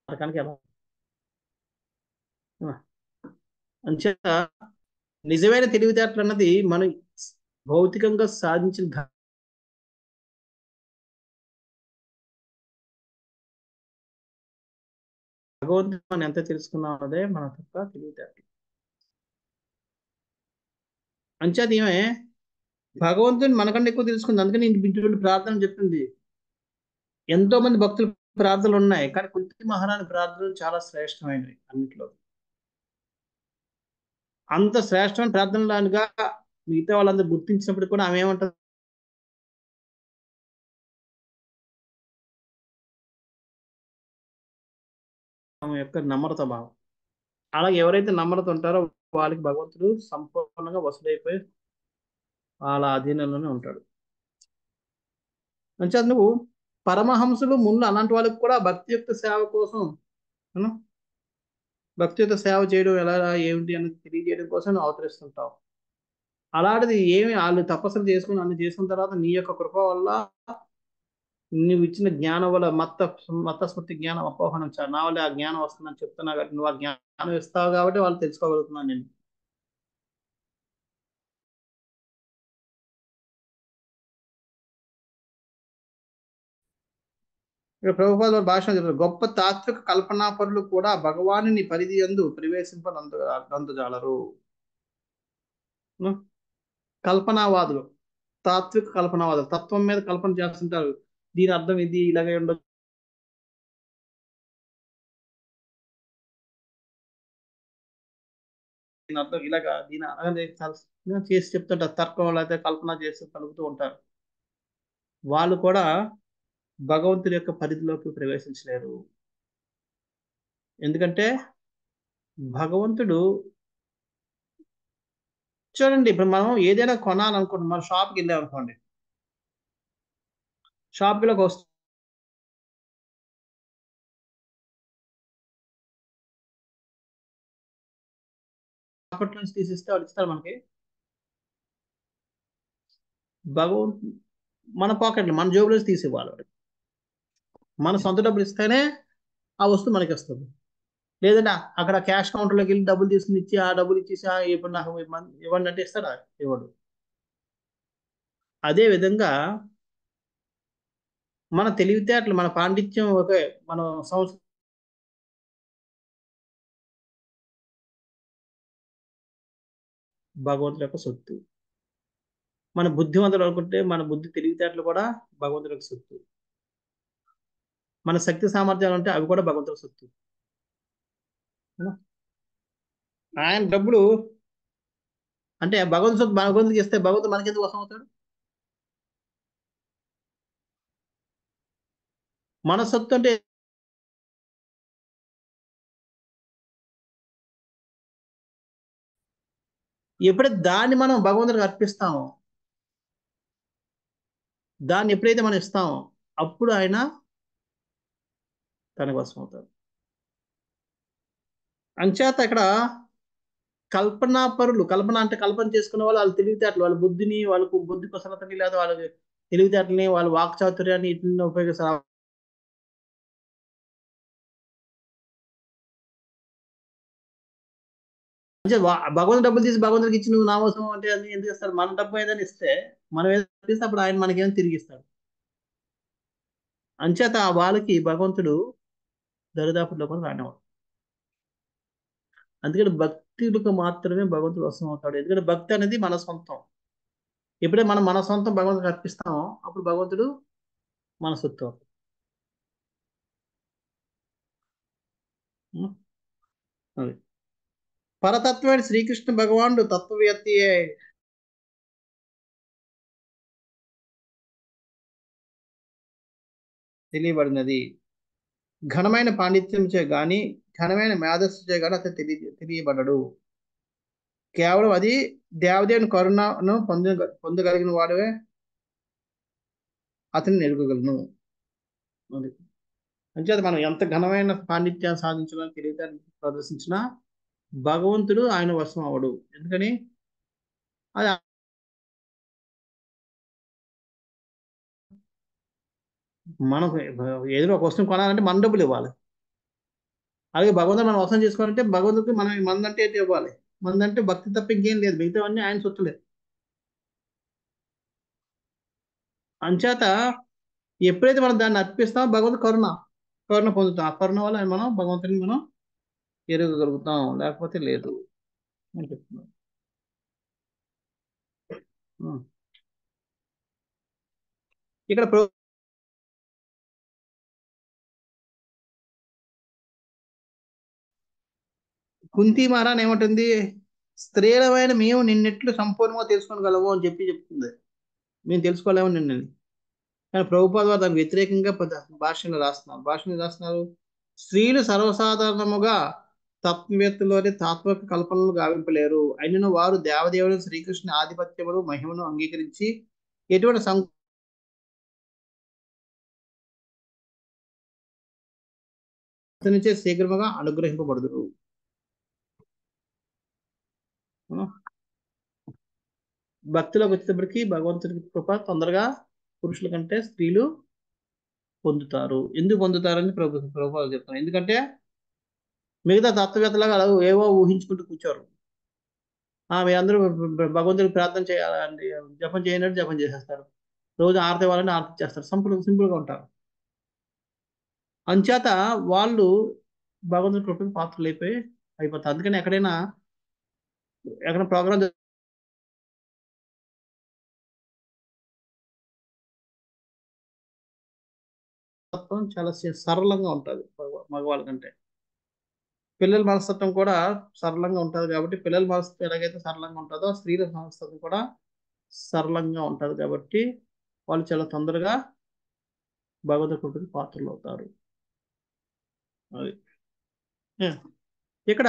నరకానికి ఎలా అంచేత నిజమైన తెలివితేటలు అన్నది మనం భౌతికంగా సాధించిన భగవంతుడు మనం ఎంత తెలుసుకున్నాం అదే మన తప్ప తెలివితేటలు. అంచేత ఏమే భగవంతుని మనకంటే ఎక్కువ తెలుసుకుంది. అందుకని ఇటువంటి ప్రార్థన చెప్తుంది. ఎంతో మంది భక్తులు ప్రార్థనలు ఉన్నాయి, కానీ కుంతి మహారాణి ప్రార్థనలు చాలా శ్రేష్టమైనవి. అన్నిట్లో అంత శ్రేష్టమైన ప్రార్థనలుగా మిగతా వాళ్ళందరూ గుర్తించినప్పుడు కూడా ఆమె ఏమంటారు, ఆమె యొక్క నమ్రత భావం. అలాగే ఎవరైతే నమ్రత ఉంటారో వాళ్ళకి భగవంతుడు సంపూర్ణంగా వసుడైపోయి వాళ్ళ అధీనంలోనే ఉంటాడు. అంచేత నువ్వు పరమహంసులు ముందు అలాంటి వాళ్ళకి కూడా భక్తియుక్త సేవ కోసం భక్తియుక్త సేవ చేయడం ఎలా ఏమిటి అని తెలియజేయడం కోసం నువ్వు అవతరిస్తుంటావు. అలాంటిది ఏమి వాళ్ళు తపస్సులు చేసుకుని అన్ని చేసుకున్న తర్వాత నీ యొక్క కృప వల్ల నువ్వు ఇచ్చిన జ్ఞానం వల్ల మత్తస్మృతి జ్ఞానం అపోహనం నా వల్ల ఆ జ్ఞానం వస్తుందని చెప్తున్నా కాబట్టి నువ్వు ఆ జ్ఞానం ఇస్తావు కాబట్టి వాళ్ళు తెలుసుకోగలుగుతున్నాను నేను. ఇక్కడ ప్రభుపాద వారి భాష చెప్తారు, గొప్ప తాత్విక కల్పనాపరులు కూడా భగవానుని పరిధి యందు ప్రవేశింపనందజాలరు. కల్పనావాదులు, తాత్విక కల్పనావాదులు తత్వం మీద కల్పన చేస్తుంటారు. దీని అర్థం ఇది ఇలాగే ఉండదు, దీని అర్థం ఇలాగా, దీని అలాగే చేసి చెప్తుంటారు. తర్కం లేకపోతే కల్పన చేసి కలుగుతూ ఉంటారు. వాళ్ళు కూడా భగవంతుడి యొక్క పరిధిలోకి ప్రవేశించలేరు. ఎందుకంటే భగవంతుడు చూడండి, ఇప్పుడు మనం ఏదైనా కొనాలనుకుంటున్నాం, మనం షాప్కి వెళ్ళాం అనుకోండి, షాప్కి ఒక వస్తువు నుంచి తీసిస్తే వాళ్ళు ఇస్తారు మనకి. భగవంతుడు మన పాకెట్లు మన జోబులో తీసి ఇవ్వాలి. మన సొంత డబ్బులు ఇస్తేనే ఆ వస్తువు మనకి వస్తుంది. లేదంటే అక్కడ క్యాష్ కౌంటర్లోకి వెళ్ళి డబ్బులు తీసుకుని ఇచ్చి ఆ డబ్బులు ఇచ్చేసి ఇప్పుడు నాకు ఇవ్వండి అంటే ఇస్తాడా? ఇవ్వడు. అదే విధంగా మన తెలివితేటలు, మన పాండిత్యం ఒకే, మన సంస్కృతి భగవంతుడి యొక్క సొత్తు. మన బుద్ధివంతులు అనుకుంటే మన బుద్ధి తెలివితేటలు కూడా భగవంతుడి యొక్క సొత్తు. మన శక్తి సామర్థ్యాలు ఉంటే అవి కూడా భగవంతుడి సొత్తు. ఆయన డబ్బులు అంటే భగవంతుడి సొత్తు భగవంతుడికి ఇస్తే భగవంతుడు మనకి ఎందుకు వసం అవుతాడు? మన సొత్తు అంటే ఎప్పుడైతే దాన్ని మనం భగవంతుడికి అర్పిస్తామో, దాన్ని ఎప్పుడైతే మనం ఇస్తామో అప్పుడు ఆయన తన వశం అవుతాడు. అంచేత ఇక్కడ కల్పనా పరులు, కల్పన అంటే కల్పన చేసుకునే వాళ్ళు, వాళ్ళ తెలివితేటలు, వాళ్ళ బుద్ధిని, వాళ్ళకు బుద్ధి కుశలతని లేదా వాళ్ళ తెలివితేటలని, వాళ్ళ వాక్చాతుర్యాన్ని వీటిని ఉపయోగిస్తారు. అంటే భగవంతుడు డబ్బులు తీసి భగవంతుడికి ఇచ్చి నువ్వు నా కోసం అంటే అది ఎందుకు ఇస్తాడు? మన డబ్బు ఏదైనా ఇస్తే, మనం ఏదైనా ఇస్తే అప్పుడు ఆయన మనకేం తిరిగి ఇస్తాడు. అంచేత వాళ్ళకి భగవంతుడు దరిదాపుల్లో కూడా రానివాడు. అందుకని భక్తులకు మాత్రమే భగవంతుడు వశం అవుతాడు. ఎందుకంటే భక్తి అనేది మన సొంతం. ఎప్పుడైతే మనం మన సొంతం భగవంతుడికి అర్పిస్తామో అప్పుడు భగవంతుడు మన సొత్తు అవుతాడు. ఉం? అది పరతత్వాన్ని శ్రీకృష్ణ భగవానుడు తత్వవేత్తయే తెలియబడినది. ఘనమైన పాండిత్యంచే గాని, ఘనమైన మేధస్సుచే గాని అతను తెలియబడడు. కేవలం అది దేవదేవుని కరుణను పొందగలిగిన వాడే అతన్ని ఎరుగగలను. అది అంచేత మనం ఎంత ఘనమైన పాండిత్యాన్ని సాధించినా, తెలివితేటలు ప్రదర్శించినా భగవంతుడు ఆయన వశం అవడు. ఎందుకని? అది మనకు ఏదైనా ఒక వస్తువు కొనాలంటే మన డబ్బులు ఇవ్వాలి. అలాగే భగవంతుడు మనం వశం చేసుకోవాలంటే భగవంతుడికి మనం మందంటే ఏంటి ఇవ్వాలి. మందంటే భక్తి తప్ప ఇంకేం లేదు. మిగతావన్నీ ఆయన సొత్తులే. అంచేత ఎప్పుడైతే మనం దాన్ని అర్పిస్తామో భగవంతుడు కరుణ పొందుతాం. ఆ కరుణ వల్ల మనం భగవంతుని మనం ఎరగగలుగుతాం, లేకపోతే లేదు అని చెప్తున్నాం. ఉం. ఇక్కడ కుంతి మహారాణి ఏమంటుంది? స్త్రీలమైన మేము నిన్నెట్లు సంపూర్ణంగా తెలుసుకోగలము అని చెప్తుంది. మేము తెలుసుకోలేము నిన్నని. కానీ ప్రభుపాద వారు దానికి వ్యతిరేకంగా భాషను రాస్తున్నారు. స్త్రీలు సర్వసాధారణముగా తత్వవేత్తలోని తాత్విక కల్పనలు గావింపలేరు. అయినను వారు దేవదేవుడు శ్రీకృష్ణ ఆధిపత్యమును మహిమను అంగీకరించి ఎటువంటి సంచే శీఘ్రముగా అనుగ్రహింపబడుదురు. భక్తిలోకి వచ్చేటప్పటికి భగవంతుడి కృప తొందరగా పురుషుల కంటే స్త్రీలు పొందుతారు. ఎందుకు పొందుతారని ప్రభుపాదులు చెప్తున్నారు. ఎందుకంటే మిగతా తత్వవేత్తలాగా అలా ఏవో ఊహించుకుంటూ కూర్చోరు. మీరందరూ భగవంతుడికి ప్రార్థన చేయాలండి, జపం చేయనట్టు జపం చేసేస్తారు. రోజు ఆరతి ఇవ్వాలని ఆరతి చేస్తారు. సింపుల్గా ఉంటారు. అంచేత వాళ్ళు భగవంతుడి కృపకి పాత్రలు అయిపోతారు. అందుకని ఎక్కడ ప్రోగ్రామ్ చాలా సరళంగా ఉంటుంది మగవాళ్ళ కంటే. పిల్లల మనస్తత్వం కూడా సరళంగా ఉంటుంది కాబట్టి, పిల్లల మనస్తత్వం ఎలాగైతే సరళంగా ఉంటుందో స్త్రీల మనస్తత్వం కూడా సరళంగా ఉంటుంది కాబట్టి వాళ్ళు చాలా తొందరగా భగవద్ కృపకి పాత్రలు అవుతారు. అది ఇక్కడ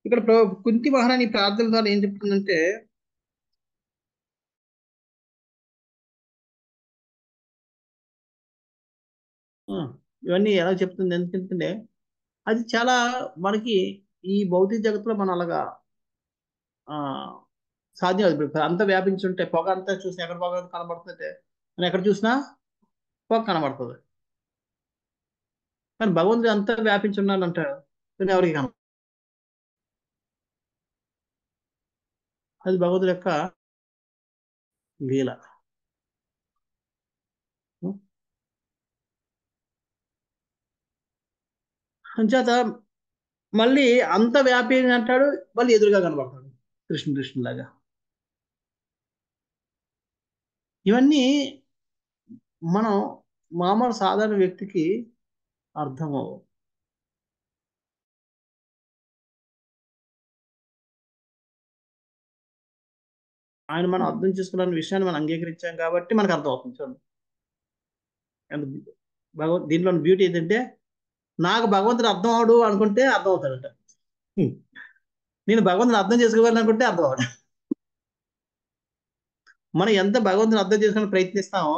ఇక్కడ కుంతి మహారాణి ప్రార్థన ద్వారా ఏం చెప్తుందంటే, ఆ, ఇవన్నీ ఎలా చెప్తుంది ఎందుకంటే అది చాలా మనకి ఈ భౌతిక జగత్తులో మనం అలాగా ఆ సాధ్యం అది. ఇప్పుడు అంతా వ్యాపించుంటే పొగ అంతా చూసి ఎక్కడ పొగ కనబడుతుంటే మనం ఎక్కడ చూసినా పొగ కనబడుతుంది. కానీ భగవంతుడు అంతా వ్యాపించి ఉన్నాడు అంటాడు కానీ ఎవరికి కనబడదు. అది భగవంతుడి యొక్క లీల. అంచేత మళ్ళీ అంత వ్యాపి అంటాడు, మళ్ళీ ఎదురుగా కనబడతాడు కృష్ణులాగా. ఇవన్నీ మనం మామూలు సాధారణ వ్యక్తికి అర్థం అవ్వవు. ఆయన మనం అర్థం చేసుకున్న విషయాన్ని మనం అంగీకరించాం కాబట్టి మనకు అర్థం అవుతుంది. చూడండి దీంట్లో బ్యూటీ ఏంటంటే నాకు భగవంతుడు అర్థం అవడు అనుకుంటే అర్థం అవుతాడట. హ్మ్. నేను భగవంతుని అర్థం చేసుకోవాలని అనుకుంటే అర్థం అవడు. మనం ఎంత భగవంతుని అర్థం చేసుకుని ప్రయత్నిస్తామో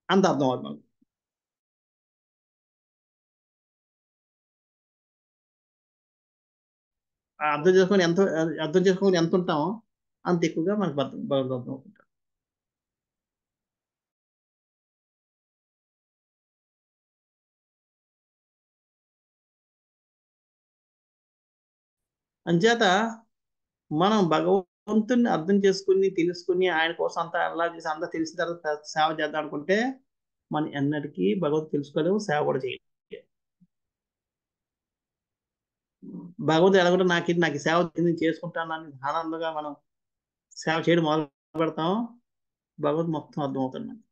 అంత అర్థం అవుతుంది మనకు. ఆ అర్థం చేసుకొని ఎంత ఉంటామో అంత ఎక్కువగా మనకు భగవంతుడు అర్థం అవుతుంటాడు. అంచేత మనం భగవంతుని అర్థం చేసుకుని తెలుసుకుని ఆయన కోసం అంతా అలా చేసి అంతా తెలిసిన తర్వాత సేవ చేద్దాం అనుకుంటే మనం ఎన్నటికీ భగవంతుడు తెలుసుకోలేము, సేవ కూడా చేయలేము. భగవంతుడు ఎలాగంటే నాకు ఈ సేవ నేను చేసుకుంటాను అని ఆనందంగా మనం సేవ చేయడం మొదలు పెడతాం, భగవంతుడు మొత్తం అర్థం అవుతుంది మనకి.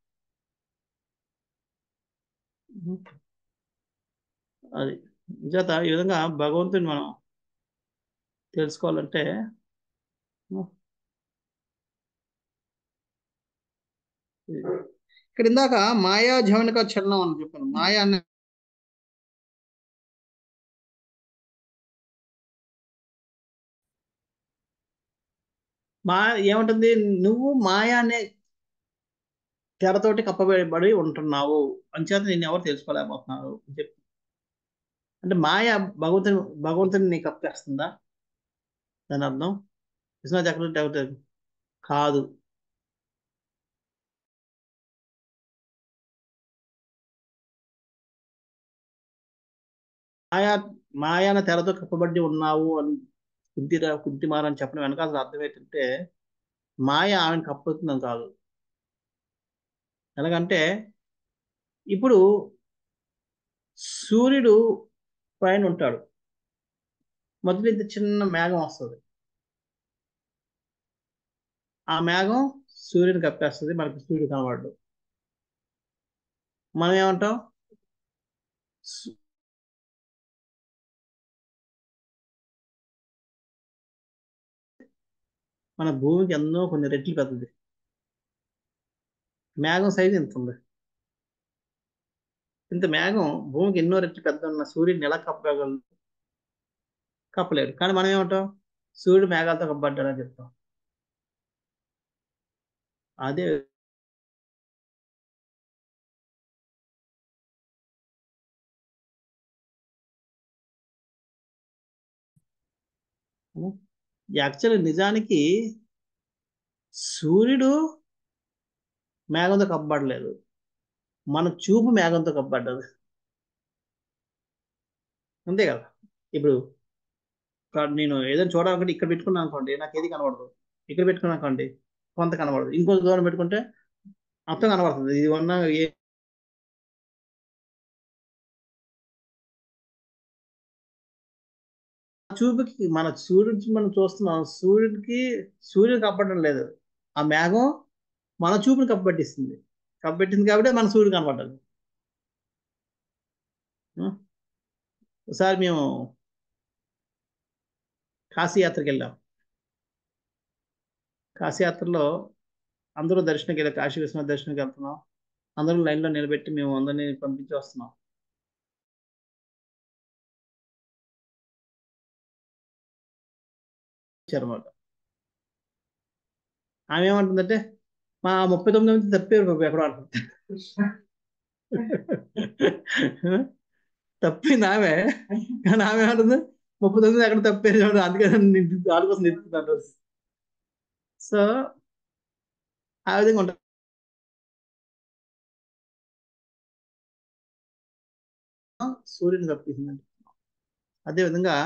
అది చేత ఈ విధంగా భగవంతుని మనం తెలుసుకోవాలంటే ఇక్కడ ఇందాక మాయా జవనిక చలనం అని చెప్పాను. మాయా అనే ఏమంటుంది, నువ్వు మాయా అనే తెరతోటి కప్పబడి ఉంటున్నావు అంచేత నేను ఎవరు తెలుసుకోలేకపోతున్నారు అని చెప్పి. అంటే మాయ భగవంతుని నీకు కప్పేస్తుందా దాని అర్థం? కృష్ణ చక్రవర్తి కాదు. మాయా మాయాన తెరతో కప్పబడి ఉన్నావు అని కుంతిమారని చెప్పడం వెనక అసలు అర్థం ఏంటంటే మాయ ఆమెను కప్పుతుందని కాదు. ఎలాగంటే ఇప్పుడు సూర్యుడు పైన ఉంటాడు, మొదటి ఇంత చిన్న మేఘం వస్తుంది, ఆ మేఘం సూర్యుని కప్పేస్తుంది, మనకి సూర్యుడు కనబడ్డు. మనం ఏమంటాం, సు- మన భూమికి ఎన్నో కొన్ని రెట్లు పెద్దది, మేఘం సైజు ఇంత ఉంది. ఇంత మేఘం భూమికి ఎన్నో రెట్లు పెద్ద ఉన్న సూర్యుడిని ఎలా కప్పగలదు? కప్పలేడు. కానీ మనం ఏమంటాం, సూర్యుడు మేఘాలతో కప్పబడ్డాడని చెప్తాం. అదే యాక్చువల్ నిజానికి సూర్యుడు మేఘంతో కప్పబడలేదు, మన చూపు మేఘంతో కప్పబడ్డది. అంతే కదా. ఇప్పుడు నేను ఏదైనా చూడాలనుకుంటే ఇక్కడ పెట్టుకున్నాను అనుకోండి, నాకు ఏది కనబడదు. ఇక్కడ పెట్టుకున్నాను అనుకోండి, కొంత కనబడదు. ఇంకొంత దూరం పెట్టుకుంటే మొత్తం కనబడుతుంది. ఇది ఉన్న చూపుకి మన సూర్యుడి మనం చూస్తున్నాం, సూర్యుడు కప్పడం లేదు, ఆ మేఘం మన చూపుని కప్పబెట్టింది కాబట్టి మన సూర్యుడు కనపడ్డది. ఒకసారి మేము కాశీయాత్రకి వెళ్ళాం. కాశీయాత్రలో అందరూ దర్శనంకి వెళ్ళాం, కాశీ విశ్వనాథ్ దర్శనంకి వెళ్తున్నాం. అందరూ లైన్లో నిలబెట్టి మేము అందరినీ పంపించి వస్తున్నాం. అనమాట. ఆమె ఏమంటుందంటే మా 39 మంది తప్పారు బాబు ఎక్కడో అంటుంది. తప్పింది ఆమె, కానీ ఆమె ఏమంటుంది 39 ఎక్కడ తప్పేది చూడు, అందుకని వాళ్ళ కోసం నిలుపుతున్నాడు. సో ఆ విధంగా ఉంటుంది. సూర్యుని తప్పించిందండి. అదేవిధంగా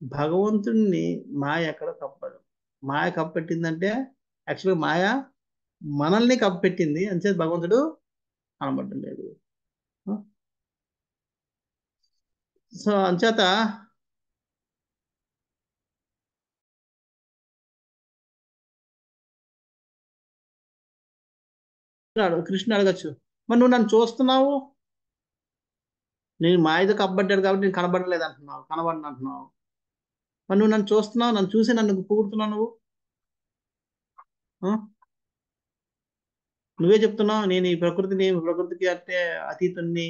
భగవంతుడిని మాయ ఎక్కడ కప్పదు. మాయ కప్పెట్టిందంటే యాక్చువల్గా మాయ మనల్ని కప్పెట్టింది, అంచేత భగవంతుడు కనబడడం లేదు. సో అంచేత కృష్ణుడు అడగచ్చు, మరి నువ్వు నన్ను చూస్తున్నావు, నేను మాయతో కప్పబడ్డాడు కాబట్టి నేను కనబడలేదు అంటున్నావు, కనబడను అంటున్నావు. మరి నువ్వు నన్ను చూస్తున్నావు, నన్ను చూసి నన్ను పొగుడుతున్నావు నువ్వు. ఆ? నువ్వే చెప్తున్నావు నేను ఈ ప్రకృతికి అంటే అతీతుణ్ణి,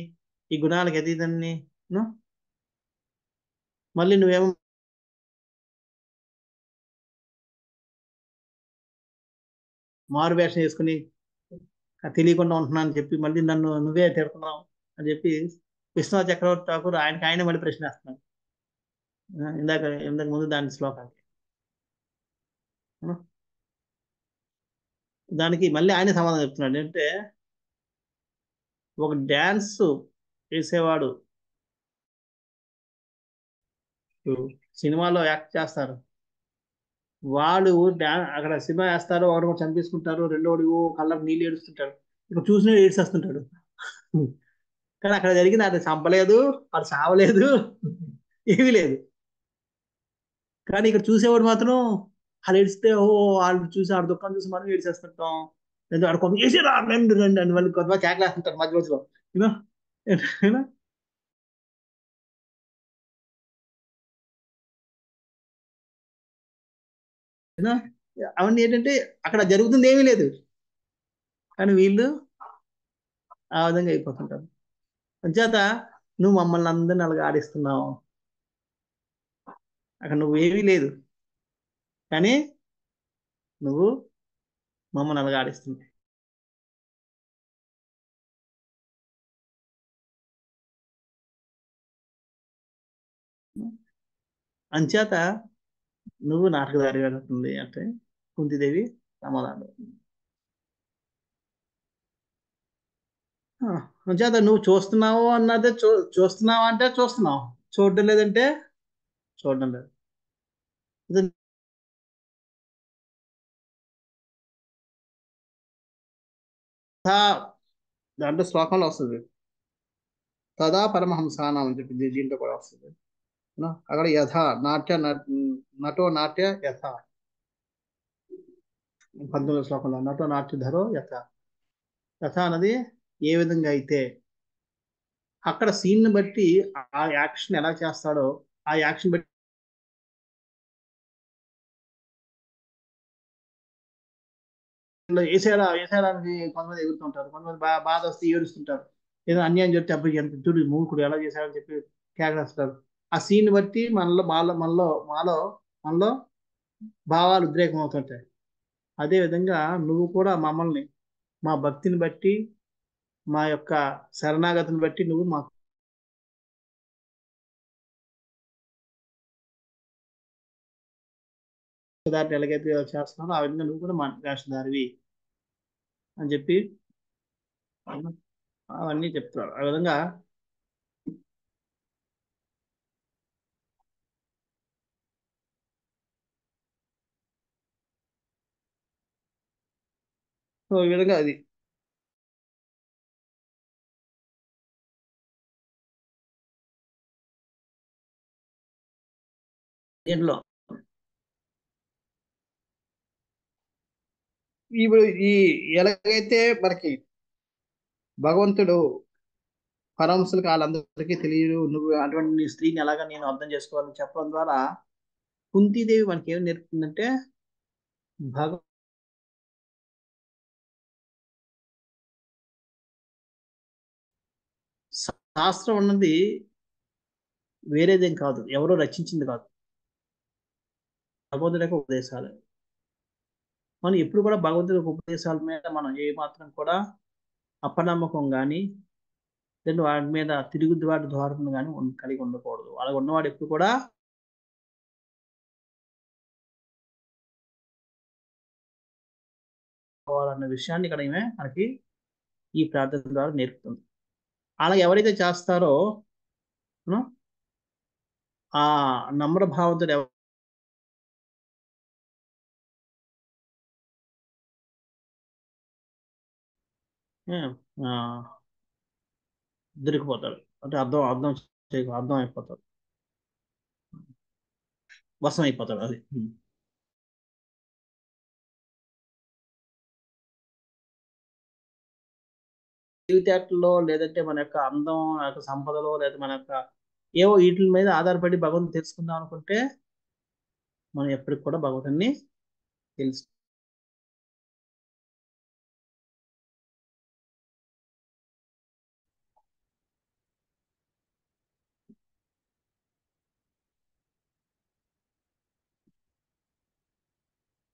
ఈ గుణాలకి అతీతుణ్ణి. ఆ? మళ్ళీ నువ్వేమో మారు వేషం వేసుకుని తెలియకుండా ఉంటున్నాను అని చెప్పి మళ్ళీ నన్ను నువ్వే తిడుతున్నావు అని చెప్పి విశ్వనాథ చక్రవర్తి ఠాకూర్ ఆయనకి ఆయన మళ్ళీ ప్రశ్న వేస్తున్నాడు. ఇందాక ఇంతకు ముందు దాని శ్లోకానికి. ఆ? దానికి మళ్ళీ ఆయన సమాధానం చెప్తున్నాడు. అంటే ఒక డ్యాన్స్ చేసేవాడు సినిమాలో యాక్ట్ చేస్తారు, వాడు అక్కడ సినిమా వేస్తారు, ఒకడు కూడా చంపేసుకుంటారు, రెండోడు కళ్ళకు నీళ్ళు ఏడుస్తుంటాడు, ఇక చూసిన ఏడ్చేస్తుంటాడు. కానీ అక్కడ జరిగింది అది చంపలేదు, వాడు చావలేదు, ఏమీ లేదు. కానీ ఇక్కడ చూసేవాడు మాత్రం వాళ్ళు ఏడిస్తే వాళ్ళు చూసి ఆడ దుఃఖం చూసి మనం ఏడిచేస్తుంటాం. లేదా ఆడ కొంత చేసి రెండు రెండు అని వాళ్ళు కొంతమంది కేకలేస్తుంటారు మధ్య మధ్యలో. యూనో యూనో యూనో అవన్నీ ఏంటంటే అక్కడ జరుగుతుంది ఏమీ లేదు, కానీ వీళ్ళు ఆ విధంగా అయిపోతుంటారు. అంచేత నువ్వు మమ్మల్ని అందరిని అలాగా ఆడిస్తున్నావు, అక్కడ నువ్వేమీ లేదు, కానీ నువ్వు మమ్మల్ని అలాగా ఆడిస్తున్నావు. అంచేత నువ్వు నాటకదారి అవుతుంది అంటే కుంతిదేవి సమాధానం. అంచేత నువ్వు చూస్తున్నావు అన్నదే చూస్తున్నావు అంటే చూస్తున్నావు, చూడడం లేదంటే చూడడం లేదు. ఇది దాంట్లో శ్లోకంలో వస్తుంది, తదా పరమహంసానం అని చెప్పి దీంట్లో కూడా వస్తుంది. అక్కడ యథ నాట్య నటో నాట్య యథ 19వ శ్లోకంలో నటో నాట్యధరో యథ. యథ అన్నది ఏ విధంగా అయితే, అక్కడ సీన్ బట్టి ఆ యాక్షన్ ఎలా చేస్తాడో ఆ యాక్షన్ బట్టి వేసేలా వేసేయడానికి కొంతమంది ఎగురుతుంటారు, కొంతమంది బాధ వస్తే ఏడుస్తుంటారు, ఏదో అన్యాయం చెప్తే అబ్బాయి ఎంత చూడు మూకుడు ఎలా చేశాడని చెప్పి కేకలేస్తారు. ఆ సీన్ బట్టి మనలో భావాలు ఉద్రేకం అవుతుంటాయి. అదే విధంగా నువ్వు కూడా మమ్మల్ని మా భక్తిని బట్టి, మా యొక్క శరణాగతిని బట్టి నువ్వు మా దారిని ఎలాగైతే చేస్తున్నారో ఆ విధంగా నువ్వు కూడా మా వేషధారివి అని చెప్పి అవన్నీ చెప్తారు. ఆ విధంగా సో ఈ విధంగా అది దీంట్లో ఇప్పుడు ఈ ఎలాగైతే మనకి భగవంతుడు పరమశులకు వాళ్ళందరికీ తెలియదు, నువ్వు అటువంటి నీ స్త్రీని ఎలాగా నేను అర్థం చేసుకోవాలని చెప్పడం ద్వారా కుంతీదేవి మనకి ఏం నేర్పుతుందంటే భగ శాస్త్రం ఉన్నది వేరేదేం కాదు, ఎవరో రచించింది కాదు, భగవంతుడి యొక్క ఉపదేశాలు. మనం ఎప్పుడు కూడా భగవంతుడి యొక్క ఉపదేశాల మీద మనం ఏ మాత్రం కూడా అపనమ్మకం కానీ దెన్ వాడి మీద తిరుగుబాటు ధోరణి కానీ కలిగి ఉండకూడదు. అలా ఉన్నవాడు ఎప్పుడు కూడా పోవాలన్న విషయాన్ని ఇక్కడ ఈమె మనకి ఈ ప్రార్థన ద్వారా నేర్పుతుంది. అలా ఎవరైతే చేస్తారో ఉం, ఆ నమ్ర భావంతో దొరికిపోతాడు. అంటే అర్థం అర్థం అర్థం అయిపోతాడు, వశం అయిపోతాడు. అది తెలివితేటల్లో లేదంటే మన యొక్క అందం, మన యొక్క సంపదలో, లేదా మన యొక్క ఏవో వీటి మీద ఆధారపడి భగవంతుని తెలుసుకుందాం అనుకుంటే మనం ఎప్పటికి కూడా భగవంతుని తెలుసు.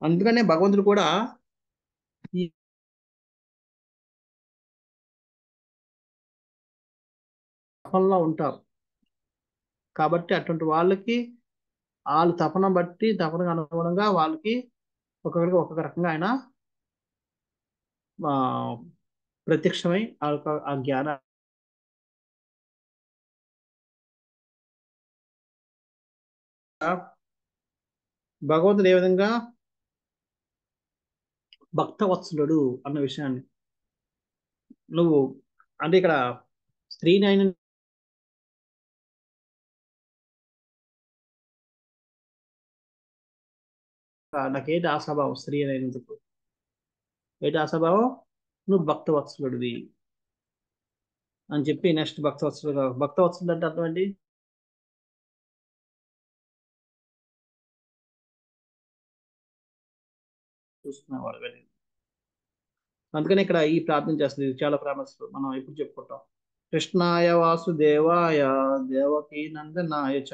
అందుకనే భగవంతుడు కూడా ఈ తపనలో ఉంటారు. కాబట్టి అటువంటి వాళ్ళకి వాళ్ళ తపన బట్టి తపనకు అనుగుణంగా వాళ్ళకి ఒక్కొక్కరికి ఒక్కొక్క రకంగా ఆయన ఆ, ప్రత్యక్షమై ఆ జ్ఞాన భగవంతుడు ఏ విధంగా భక్తవత్సలుడు అన్న విషయాన్ని నువ్వు అంటే ఇక్కడ స్త్రీని అయిన నాకేంటి ఆశాభావం, స్త్రీ అయినందుకు ఏంటి ఆశాభావం, నువ్వు భక్తవత్సలుడివి అని చెప్పి నెక్స్ట్ భక్తవత్సలుడు అంటే అర్థం ఏంటి? చూసుకునేవాడు వెళ్ళి. అందుకని ఇక్కడ ఈ ప్రార్థన చేస్తుంది. ఇది చాలా ఫేమస్, మనం ఎప్పుడు చెప్పుకుంటాం. కృష్ణాయ వాసుదేవాయ దేవకీ నందనాయ చ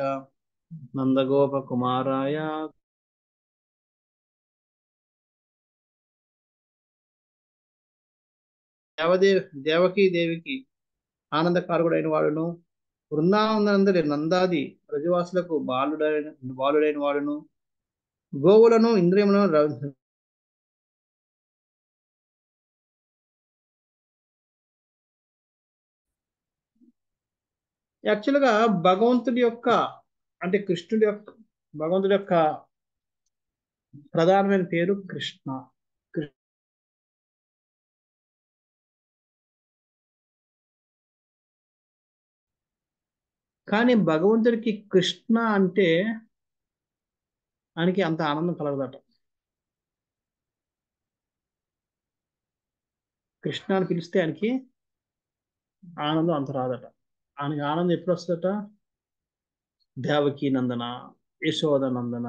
నందగోప కుమారాయ దేవకీ దేవికి ఆనందకారకుడైన వాడును, బృందావనందరి నందాది ప్రజవాసులకు బాలుడైన వాడును, గోవులను ఇంద్రియములను యాక్చువల్గా భగవంతుడి యొక్క అంటే భగవంతుడి యొక్క ప్రధానమైన పేరు కృష్ణ. కానీ భగవంతుడికి కృష్ణ అంటే ఆయనకి అంత ఆనందం కలగదట. కృష్ణ అని పిలిస్తే ఆయనకి ఆనందం అంత రాదట. ఆయనకి ఆనందం ఎప్పుడు వస్తుందట? దేవకీ నందన, యశోద నందన,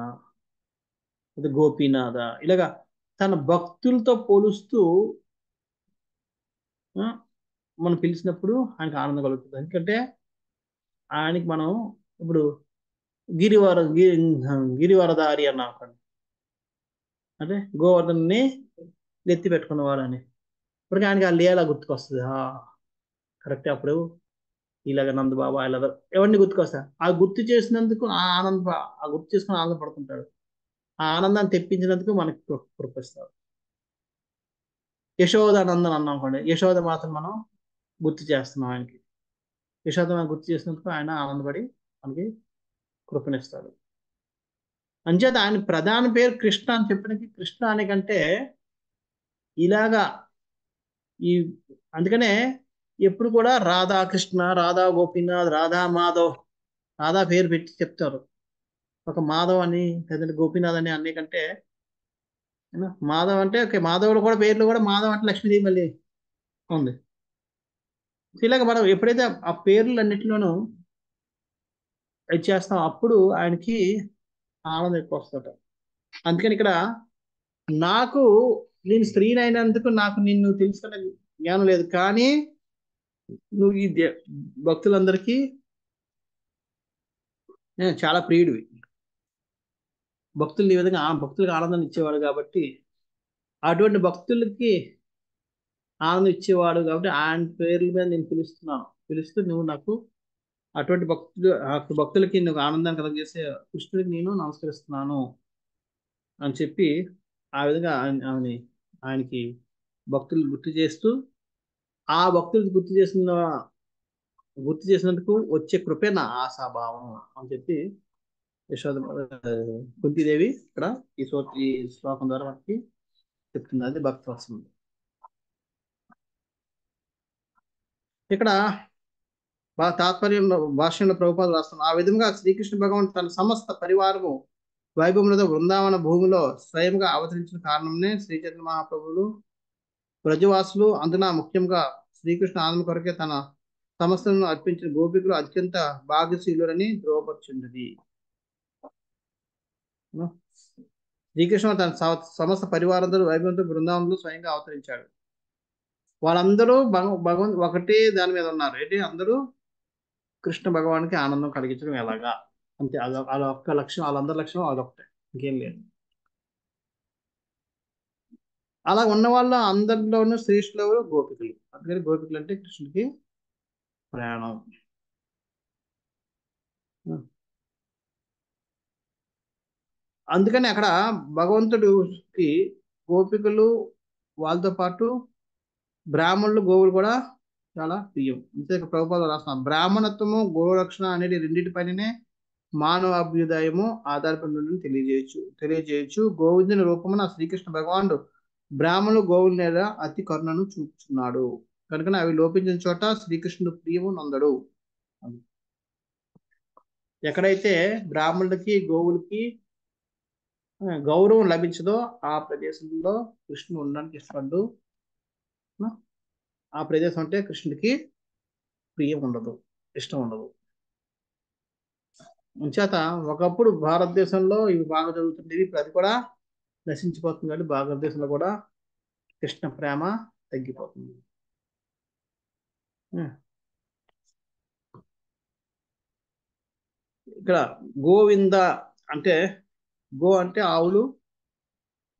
గోపీనాథ, ఇలాగా తన భక్తులతో పోలుస్తూ మనం పిలిచినప్పుడు ఆయనకి ఆనందం కలుగుతుంది. ఎందుకంటే ఆయనకి మనం ఇప్పుడు గిరివరదారి అన్నాం అంటే గోవర్ధన్ని ఎత్తి పెట్టుకున్నవాడని. ఇప్పుడు ఆయనకి ఆ లీల గుర్తుకొస్తుంది. కరెక్ట్. అప్పుడు ఇలాగ నందబాబా ఇలా ఎవరిని గుర్తుకొస్తా ఆ గుర్తు చేసినందుకు ఆ గుర్తు చేసుకుని ఆనందపడుతుంటాడు. ఆ ఆనందాన్ని తెప్పించినందుకు మనకి కృపిస్తాడు. యశోదానందన్ అన్నాం అనుకోండి, యశోద మాత్రం మనం గుర్తు చేస్తున్నాం ఆయనకి. యశోద మనం గుర్తు చేసినందుకు ఆయన ఆనందపడి మనకి కృపణిస్తాడు. అంచేత ఆయన ప్రధాన పేరు కృష్ణ అని చెప్పడానికి కృష్ణ అనే కంటే ఇలాగా ఈ అందుకనే ఎప్పుడు కూడా రాధాకృష్ణ, రాధా గోపీనాథ్, రాధా మాధవ్, రాధా పేరు పెట్టి చెప్తారు. ఒక మాధవ్ అని లేదంటే గోపీనాథ్ అని అనే కంటే మాధవ్ అంటే ఓకే, మాధవుడు కూడా పేర్లు కూడా మాధవ్ అంటే లక్ష్మీదేవి మళ్ళీ ఉంది. ఇలాగ మనం ఎప్పుడైతే ఆ పేర్లు అన్నిటిలోనూ ఇది చేస్తాం అప్పుడు ఆయనకి ఆనందం ఎక్కువ వస్తుంట. అందుకని ఇక్కడ నాకు నేను స్త్రీని అయినందుకు నాకు నిన్ను తెలుసుకునే జ్ఞానం లేదు, కానీ నువ్వు ఈ భక్తులందరికీ చాలా ప్రియుడివి. భక్తులు ఈ విధంగా భక్తులకు ఆనందాన్ని ఇచ్చేవాడు కాబట్టి అటువంటి భక్తులకి ఆనందం ఇచ్చేవాడు కాబట్టి ఆయన పేర్ల మీద నేను పిలుస్తున్నాను. పిలుస్తూ నువ్వు నాకు అటువంటి భక్తులకి నువ్వు ఆనందాన్ని కలగజేసే కృష్ణుడికి నేను నమస్కరిస్తున్నాను అని చెప్పి ఆ విధంగా ఆయనకి భక్తులు గుర్తు చేస్తూ ఆ భక్తులు గుర్తు చేసినందుకు వచ్చే కృపే నా ఆశాభావం అని చెప్పి యశోద కుంతీదేవి ఇక్కడ ఈ శ్లోకం ద్వారా మనకి చెప్తుంది. అది భక్తి వస్తుంది. ఇక్కడ తాత్పర్యంలో భాష్యంలో ప్రభుపాదులు రాస్తున్నారు. ఆ విధంగా శ్రీకృష్ణ భగవాన్ తన సమస్త పరివారము వైభవములతో బృందావన భూమిలో స్వయంగా అవతరించిన కారణంనే శ్రీ చైతన్య మహాప్రభువులు బ్రజవాసులు అందున ముఖ్యంగా శ్రీకృష్ణ ఆనంద కొరకే తన సమస్తలను అర్పించిన గోపికులు అత్యంత భాగ్యశీలురని ధృవపరుచున్నది. శ్రీకృష్ణ తన సమస్త పరివారంతో వైభవంతో బృందావనంలో స్వయంగా అవతరించాడు. వాళ్ళందరూ భగవంతు ఒకటే దాని మీద ఉన్నారు. ఏంటి అందరూ కృష్ణ భగవానికి ఆనందం కలిగించడం ఎలాగా అంతే. అదొక్క లక్ష్యం, వాళ్ళందరి లక్ష్యం అదొకటే, ఇంకేం లేదు. అలా ఉన్న వాళ్ళ అందరిలోనూ శ్రేష్ఠులు ఎవరు? గోపికలు. అందుకని గోపికలు అంటే కృష్ణుడికి ప్రయాణం. అందుకని అక్కడ భగవంతుడికి గోపికలు వాళ్ళతో పాటు బ్రాహ్మణులు గోవులు కూడా చాలా ప్రియం. అంతే ప్రభుపాదులు రాస్తున్నారు. బ్రాహ్మణత్వము గోరక్షణ అనేది రెండింటిపైననే మానవ అభ్యుదయము ఆధారపడి తెలియజేయచ్చు. గోవిందుని రూపమున శ్రీకృష్ణ భగవానుడు బ్రాహ్మణులు గోవుల మీద అతి కరుణను చూపుతున్నాడు కనుక అవి లోపించిన చోట శ్రీకృష్ణుడు ప్రియము నందడు. ఎక్కడైతే బ్రాహ్మణులకి గోవులకి గౌరవం లభించదో ఆ ప్రదేశంలో కృష్ణుడు ఉండడానికి ఇష్టపడ్డు. ఆ ప్రదేశం అంటే కృష్ణుడికి ప్రియం ఉండదు, ఇష్టం ఉండదు. అంచేత ఒకప్పుడు భారతదేశంలో ఇవి బాగా జరుగుతుండేవి. ఇప్పుడు అది కూడా నశించిపోతుంది. కాబట్టి భారతదేశంలో కూడా కృష్ణ ప్రేమ తగ్గిపోతుంది. ఇక్కడ గోవింద అంటే గో అంటే ఆవులు,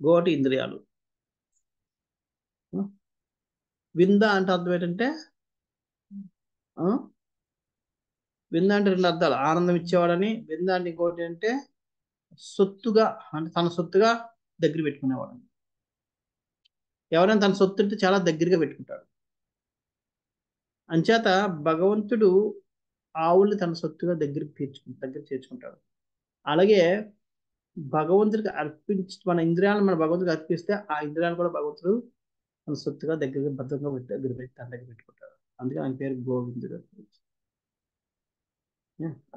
గో అంటే ఇంద్రియాలు. వింద అంటే అర్థం ఏంటంటే వింద అంటే రెండు అర్థాలు. ఆనందం ఇచ్చేవాడని. వింద అంటే ఇంకోటి అంటే సొత్తుగా, అంటే తన సొత్తుగా దగ్గర పెట్టుకునేవాడని. ఎవరైనా తన సొత్తు అంటే చాలా దగ్గరగా పెట్టుకుంటాడు. అంచేత భగవంతుడు ఆవుల్ని తన సొత్తుగా దగ్గర చేర్చుకుంటాడు. అలాగే భగవంతుడికి మన ఇంద్రియాలను మన భగవంతుడికి అర్పిస్తే ఆ ఇంద్రియాలు కూడా భగవంతుడు తన సొత్తుగా భద్రంగా తన దగ్గర పెట్టుకుంటాడు. అందుకే ఆయన పేరు గోవిందుడు.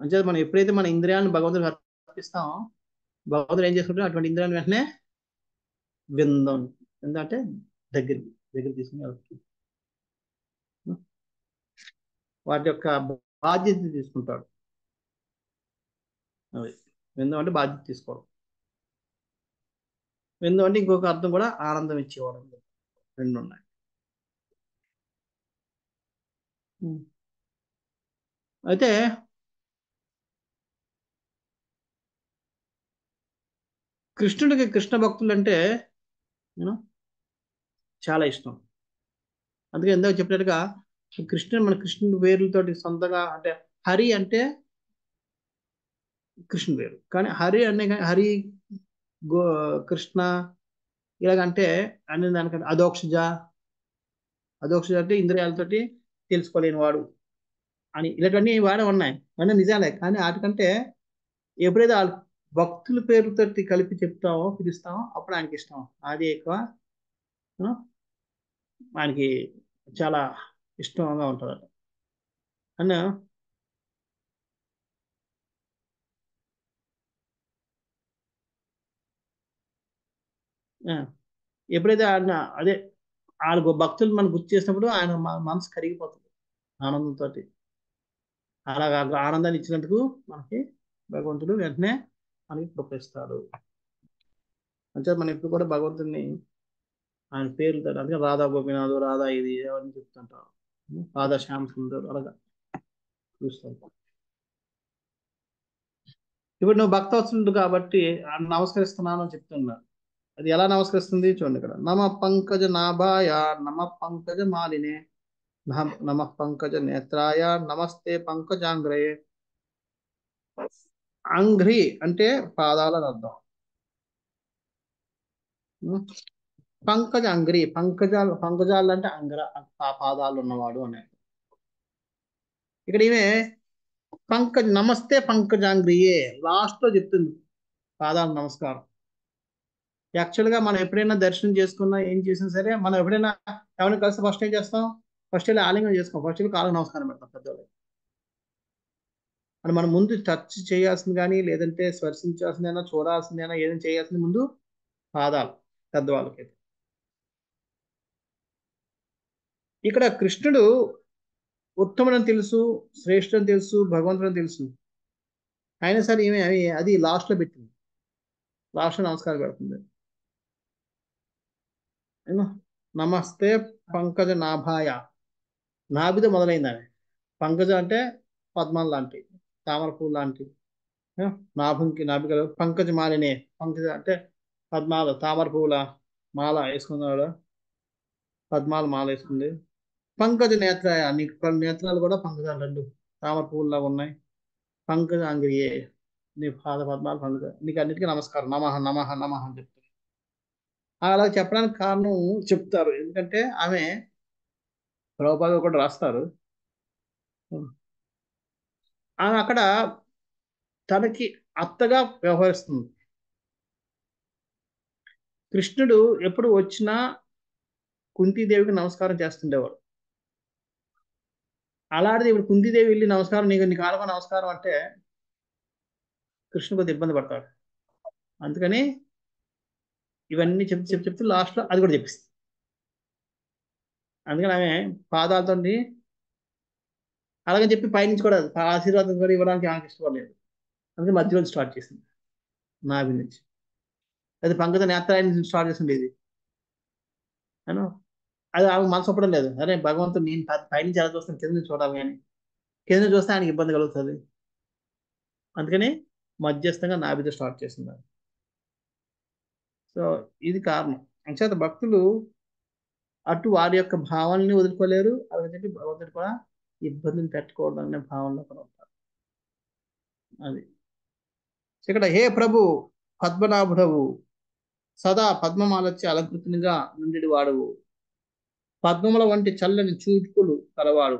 అంచేత మనం ఎప్పుడైతే మన ఇంద్రియాలను భగవంతుడికి అర్పిస్తామో భగవంతుడు ఏం చేసుకుంటాడు? అటువంటి ఇంద్రియాలను వెంటనే విందం ఎందుకంటే దగ్గర తీసుకుని వెళ్తుంది. వాటి యొక్క బాధ్యత తీసుకుంటాడు. అది విందం అంటే బాధ్యత తీసుకోవడం. విందం అంటే ఇంకొక అర్థం కూడా ఆనందం ఇచ్చేవాడు. రెండు ఉన్నాయి. అయితే కృష్ణుడికి కృష్ణ భక్తులు అంటే చాలా ఇష్టం. అందుకే ఎందాక చెప్పినట్టుగా మన కృష్ణుడి పేర్లతోటి సొంతగా అంటే హరి అంటే కృష్ణుడి పేరు. కానీ హరి కృష్ణ ఇలాగంటే అనే దానికంటే అధోక్షజ అంటే ఇంద్రియాలతోటి తెలుసుకోలేని వాడు అని ఇలాంటివన్నీ వాడే ఉన్నాయి. అన్నీ నిజాలే. కానీ వాటికంటే ఎప్పుడైతే భక్తుల పేరుతోటి కలిపి పిలుస్తామో అప్పుడు ఆయనకి ఇష్టం. అది ఎక్కువ ఆయనకి చాలా ఇష్టంగా ఉంటుంది అన్న. ఎప్పుడైతే ఆయన అదే వాళ్ళ భక్తులు మనం గుర్తు చేసినప్పుడు ఆయన మనసు కరిగిపోతుంది ఆనందంతో. అలాగా ఆనందాన్ని ఇచ్చినందుకు మనకి భగవంతుడు వెంటనే మనకి కృపిస్తాడు. అంటే మనం ఇప్పుడు కూడా భగవంతుడిని ఆయన పేర్లు అందుకే రాధా గోపినాథు, రాధా ఇది ఎవరిని చెప్తుంటాం, రాధా శ్యామ్ సుందర్ అలాగా చూస్తాం. ఇప్పుడు నువ్వు భక్తవత్సలుడు కాబట్టి నమస్కరిస్తున్నాను అని చెప్తున్నా. అది ఎలా నమస్కరిస్తుంది చూడండి ఇక్కడ. నమ పంకజ నాభాయ నమ పంకజ మాలినే నమ పంకజ నేత్రాయ నమస్తే పంకజాంగ్రయే. అంఘ్రి అంటే పాదాలని అర్థం. ఉం? పంకజ అంగ్రి, పంకజాలు అంటే పాదాలు ఉన్నవాడు అనే. ఇక్కడ ఈమె నమస్తే పంకజాంగ్రియే లాస్ట్ లో చెప్తుంది పాదాలు నమస్కారం. యాక్చువల్గా మనం ఎప్పుడైనా దర్శనం చేసుకున్నా ఏం చేసినా సరే, మనం ఎప్పుడైనా ఎవరిని కలిసి ఫస్ట్ ఏం చేస్తాం? ఫస్ట్ వెళ్ళి ఆలింగనం చేసుకోం, ఫస్ట్ వెళ్ళి కాళ్ళకి నమస్కారం పెడతాం పెద్దవాళ్ళు. అని మనం ముందు టచ్ చేయాల్సింది కానీ, లేదంటే స్పర్శించాల్సిందైనా, చూడాల్సిందైనా, ఏదైనా చేయాల్సింది ముందు పాదాలు పెద్దవాళ్ళకి. ఇక్కడ కృష్ణుడు ఉత్తముడని తెలుసు, శ్రేష్ఠుడని తెలుసు, భగవంతుడని తెలుసు. అయినా సరే ఏమి అది లాస్ట్ లో పెట్టింది, లాస్ట్ లో నమస్కారం పెడుతుంది. నమస్తే పంకజ నాభాయ, నాభిద మొదలైంది ఆమె. పంకజ అంటే పద్మం లాంటి, తామర పువ్వు లాంటి. నాభిక పంకజ మాలినే, పంకజ అంటే పద్మాలు, తామర పువ్వుల మాల వేసుకున్నాడు, పద్మాల మాల వేసుకుంది. పంకజ నేత్రాయ, నీకు నేత్రాలు కూడా పంకజాలు రెండు తామర పువ్వుల్లాగా ఉన్నాయి. పంకజ అంగిరియే, నీ పాద పద్మాలు పంకజ, నీకు అన్నిటికీ నమస్కారం, నమః నమః నమః అని చెప్తారు. అలా చెప్పడానికి కారణం చెప్తారు, ఎందుకంటే ఆమె ప్రభుపాద కూడా రాస్తారు. ఆమె అక్కడ తనకి అత్తగా వ్యవహరిస్తుంది. కృష్ణుడు ఎప్పుడు వచ్చినా కుంతీదేవికి నమస్కారం చేస్తుండేవాడు. అలాంటిది ఇప్పుడు కుంతీదేవి వెళ్ళి నమస్కారం, నీ కాళ్ళకు నమస్కారం అంటే కృష్ణుడు కొద్దిగా ఇబ్బంది పడతాడు. అందుకని ఇవన్నీ చెప్తూ లాస్ట్ లో అది కూడా చెప్పిస్తుంది. అందుకని ఆమె పాదాలతో అలాగని చెప్పి పైనుంచి కూడా ఆశీర్వాదం కూడా ఇవ్వడానికి ఆమెకి ఇష్టపడలేదు. అందుకే మధ్యలో స్టార్ట్ చేసింది, నాభి నుంచి. అది పంకజ నేత్రాయ నుంచి స్టార్ట్ చేసిండేది. అను అది ఆమె మనసు ఒప్పడం లేదు. అరే భగవంతుడు, నేను పైనుంచి ఎలా చూస్తాను, కింద నుంచి చూడాలి, కానీ కింద నుంచి చూస్తే ఆయనకి ఇబ్బంది కలుగుతుంది. అందుకని మధ్యస్థంగా నాభితో స్టార్ట్ చేసింది. సో ఇది కారణం. అంచేత భక్తులు అటు వారి యొక్క భావాలని వదులుకోలేరు, అలాగే చెప్పి భగవంతుడు కూడా ఇబ్బందిని పెట్టకూడదు అనే భావనలో కూడా ఉంటారు. అది ఇక్కడ హే ప్రభు పద్మనాభుడవు, సదా పద్మమాలొచ్చి అలంకృతునిగా నుండి వాడువు, పద్మముల వంటి చల్లని చూపులు కలవాడు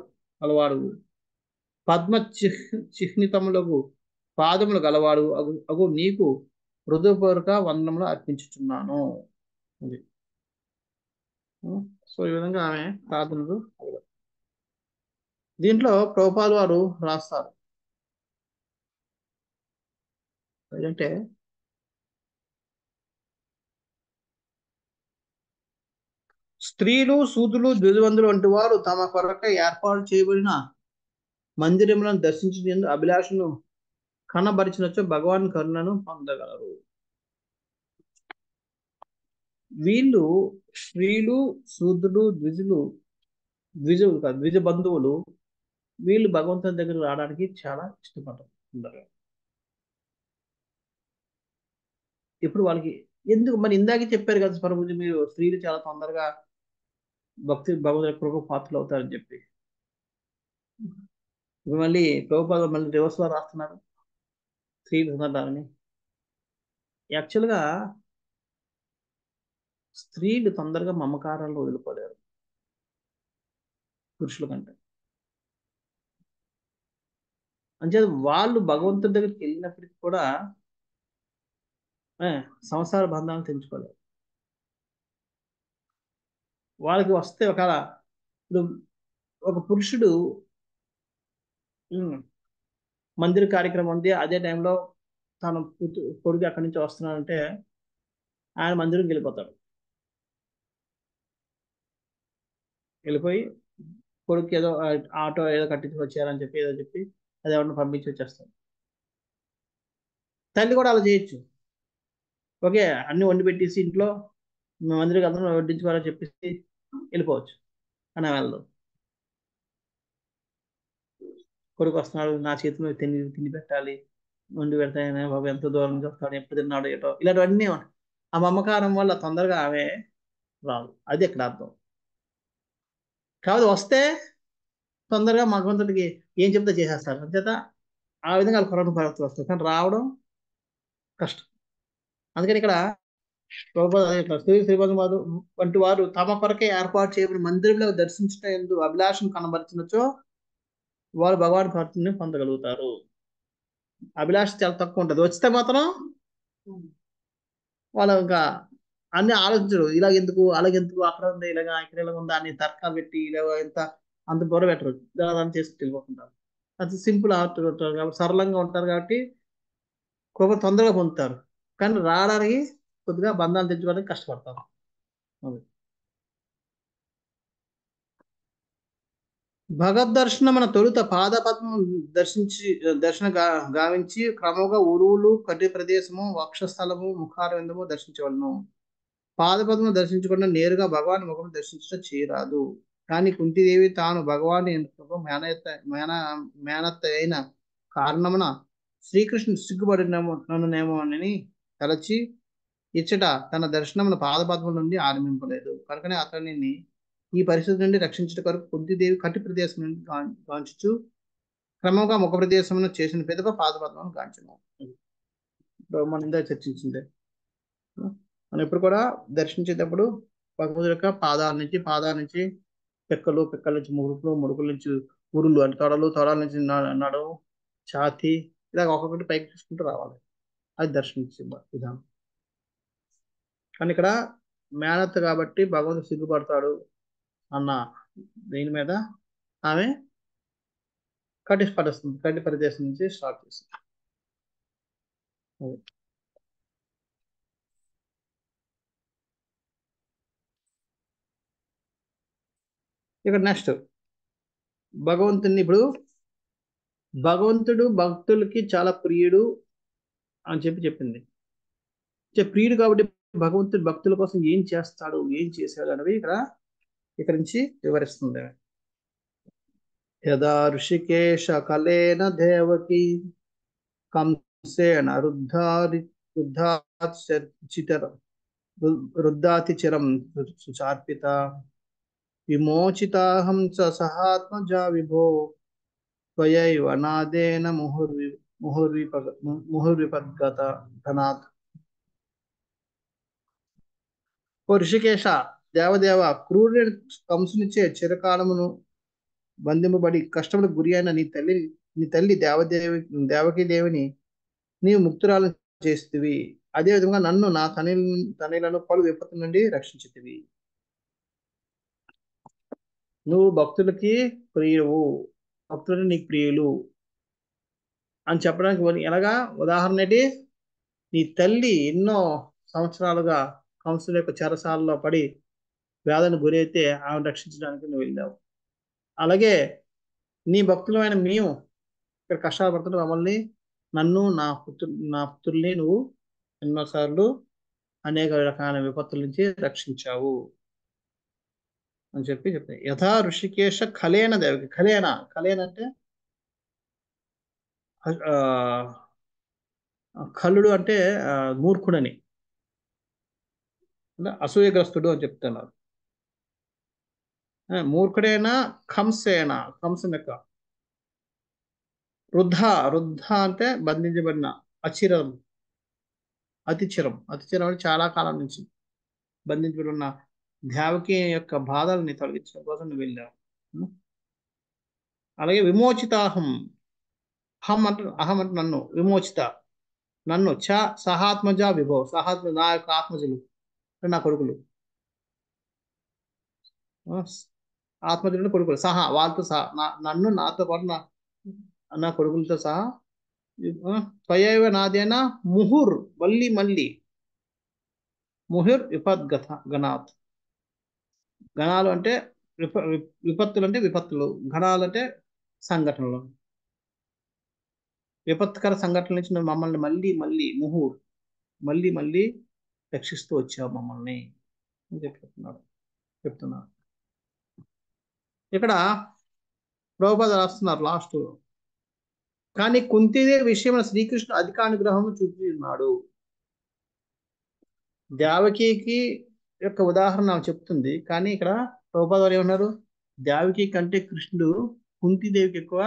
పద్మ చిహ్నితములకు పాదములు గలవాడు అగు నీకు హృదయపూర్వక వందనములు అర్పించుచున్నాను. అది. సో ఈ విధంగా ఆమె ప్రార్థనలు. దీంట్లో ప్రభుపాల్ వారు రాస్తారు ఏంటంటే, స్త్రీలు సూదులు ద్విజవంతులు వంటి వారు తమ కొరకై ఏర్పాటు చేయబడిన మందిరములను దర్శించిన అభిలాషను కనబరిచినచో భగవాన్ కరుణను పొందగలరు. వీళ్ళు స్త్రీలు సూదులు ద్విజ బంధువులు, వీళ్ళు భగవంతుని దగ్గరికి రావడానికి చాలా ఇష్టపడతారు. ఇప్పుడు వాళ్ళకి ఎందుకు మరి ఇందాకే చెప్పారు కదా ప్రభుజీ, మీరు స్త్రీలు చాలా తొందరగా భగవంతుడి కృప పాత్రలు అవుతారని చెప్పి. ఇప్పుడు మళ్ళీ ప్రభుపాద మళ్ళీ రివర్స్ లో రాస్తున్నారు స్త్రీలు తొందరని. యాక్చువల్గా స్త్రీలు తొందరగా మమకారాలు వదులుకోలేరు పురుషుల కంటే. అంచేత వాళ్ళు భగవంతుడి దగ్గరికి వెళ్ళినప్పటికీ కూడా సంసార బంధాలను తెంచుకోలేరు. వాళ్ళకి వస్తే ఒకవేళ ఇప్పుడు ఒక పురుషుడు మందిర కార్యక్రమం ఉంది, అదే టైంలో తన కొడుకు అక్కడి నుంచి వస్తున్నాడంటే ఆయన మందిరంకి వెళ్ళిపోతాడు. వెళ్ళిపోయి కొడుకు ఏదో ఆటో ఏదో కట్టించి వచ్చారని చెప్పి ఏదో చెప్పి అది ఎవరిని పంపించి వచ్చేస్తాడు. తల్లి కూడా అలా చేయొచ్చు. ఓకే, అన్ని వండి పెట్టేసి ఇంట్లో మందిరికి అందరూ వడ్డించుకోవాలని చెప్పేసి వెళ్ళిపోవచ్చు. అని వెళ్ళదు. కొడుకు వస్తున్నాడు, నా చేతిలో తిని పెట్టాలి, వండి పెడతాయనే బాబు, ఎంత దూరం నుంచి వస్తాడు, ఎప్పుడు తిన్నాడు ఏటో, ఇలాంటివన్నీ ఆ మమకారం వల్ల తొందరగా ఆమె రాదు. అది ఇక్కడ అర్థం. కాబట్టి వస్తే తొందరగా భగవంతుడికి ఏం చెప్తే చేసేస్తారు. అంచేత ఆ విధంగా వాళ్ళ కొరకు పరివర్తన వస్తుంది. కానీ రావడం కష్టం. అందుకని ఇక్కడ ప్రభుపాద అదే చెప్తారు. శ్రీపాద వారు వంటి వారు తమ కొరకే ఏర్పాటు చేయబడిన మందిరంలో దర్శించిన ఎందు అభిలాషం కనబరిచినచో వారు భగవాన్ భక్తిని పొందగలుగుతారు. అభిలాష చాలా తక్కువ ఉంటుంది. వచ్చితే మాత్రం వాళ్ళు ఇంకా అన్ని ఆలోచించరు. ఇలా ఎందుకు అలాగెందుకు అక్కడ ఉంది ఇలాగా ఇక్కడ ఇలా ఉందా అని తర్కాలు పెట్టి ఇలా ఇంత అంత గొడవ పెట్టరు. దాని చేసి వెళ్ళిపోతుంటారు. అది సింపుల్ ఆర్ట్ ఉంటారు కాబట్టి సరళంగా ఉంటారు కాబట్టి కోపం తొందరగా పొందుతారు. కానీ రావడానికి కొద్దిగా బంధాలు తెచ్చుకోవడానికి కష్టపడతారు. అది. భగవద్దర్శనమున తొలుత పాదపద్మం దర్శన గావించి క్రమంగా ఉరువులు కటి ప్రదేశము వక్షస్థలము ముఖారవిందము దర్శించవలను. పాదపద్మం దర్శించకుండా నేరుగా భగవాన్ ముఖం దర్శించడం చేయరాదు. కానీ కుంతిదేవి తాను భగవాన్ మేనత్త అయిన కారణమున శ్రీకృష్ణుడు సిగ్గుపడిననేమో అని తలచి ఇచ్చట తన దర్శనమును పాదపద్మం నుండి ఆరంభింపలేదు. కనుకనే అతనిని ఈ పరిస్థితి నుండి రక్షించడం కొరకు కుంతిదేవి కటి ప్రదేశం నుండి గాంచుచు క్రమంగా ముఖ ప్రదేశమును చేసిన పిదప పాదపద్మం గాంచను. ఇప్పుడు మనం ఇందా చర్చించిందే. మనం ఎప్పుడు కూడా దర్శించేటప్పుడు భగవంతుడి యొక్క పాదాల నుంచి పిక్కల నుంచి ముడుకుల నుంచి ఉరులు అంటే తొడల నుంచి నడుము ఛాతి ఇలా ఒక్కొక్కటి పైకి చూసుకుంటూ రావాలి. అది దర్శించే విధానం. కానీ ఇక్కడ మేనత్ కాబట్టి భగవంతుడు సిగ్గుపడతాడు అన్న దీని మీద ఆమె కటి ప్రదేశం నుంచి స్టార్ట్ చేస్తుంది. ఇక్కడ నెక్స్ట్ భగవంతుడు భక్తులకి చాలా ప్రియుడు అని చెప్పింది. ప్రియుడు కాబట్టి భగవంతుడు భక్తుల కోసం ఏం చేస్తాడు ఏం చేశాడు అనేవి ఇక్కడ నుంచి వివరిస్తుంది. యదా ఋషికేశ కలేన దేవకి కంసేన రుద్ధాతి చిరం సుచార్పిత విమోచితాహం చ సహాత్మజా విభో త్వయైవ నాదేన ముహుర్విపద్గత ధనాత్. ఓ ఋషికేశ, దేవదేవ, క్రూరుడైన కంసునిచ్చే చిరకాలమును బంధింపబడి కష్టములకు గురి అయిన నీ తల్లి దేవకీ దేవిని నీవు ముక్తురాలను చేస్తువి. అదే విధంగా నన్ను నా తనయులను పలు విపత్తు నుండి రక్షించుతివి. నువ్వు భక్తులకి ప్రియువు, భక్తులు నీకు ప్రియులు అని చెప్పడానికి ఎలాగా ఉదాహరణ ఏంటి? నీ తల్లి ఎన్నో సంవత్సరాలుగా కంసుల యొక్క చెరసాలలో పడి వ్యాధిని గురైతే ఆమెను రక్షించడానికి నువ్వు వెళ్ళావు. అలాగే నీ భక్తులమైన మేము ఇక్కడ కష్టాలు పడుతున్న మమ్మల్ని నన్ను నా పుత్రుల్ని నువ్వు ఎన్నోసార్లు అనేక రకాల విపత్తుల నుంచి రక్షించావు అని చెప్తాయి. యథా ఋషికేశ కలేన దేవకి. కలేన అంటే కలుడు అంటే మూర్ఖుడని, అసూయగ్రస్తుడు అని చెప్తున్నారు. మూర్ఖుడైన కంసేన యొక్క రుద్ధ అంటే బంధించబడిన, అతిచిరం అంటే చాలా కాలం నుంచి బంధించబడి ఉన్న దేవకి యొక్క బాధల్ని తొలగించడం కోసం నువ్వు వెళ్ళావు. అలాగే విమోచితాహం, అహం అంటే నన్ను, విమోచిత నన్ను, సహాత్మజ విభో, నా యొక్క ఆత్మజులు నా కొడుకులు, ఆత్మజులు కొడుకులు సహా వాళ్ళతో సహా నన్ను నాతో పాటు నా కొడుకులతో సహా త్వయైవ నాదేనా మళ్ళీ ముహుర్ విపద్గత గణాత్. గణాలు అంటే విపత్తులు అంటే విపత్తులు, గణాలు అంటే సంఘటనలు. విపత్కర సంఘటనల నుంచి నువ్వు మమ్మల్ని మళ్ళీ రక్షిస్తూ వచ్చావు మమ్మల్ని అని చెప్తున్నారు. ఇక్కడ ప్రభుపాద రాస్తున్నారు లాస్ట్. కానీ కుంతిదేవి విషయంలో శ్రీకృష్ణుడు అధికానుగ్రహం చూపి ఉన్నాడు. దేవకికి యొక్క ఉదాహరణ ఆమె చెప్తుంది, కానీ ఇక్కడ ప్రభుపాద వారు ఏమన్నారు, దేవకి కంటే కృష్ణుడు కుంతీదేవికి ఎక్కువ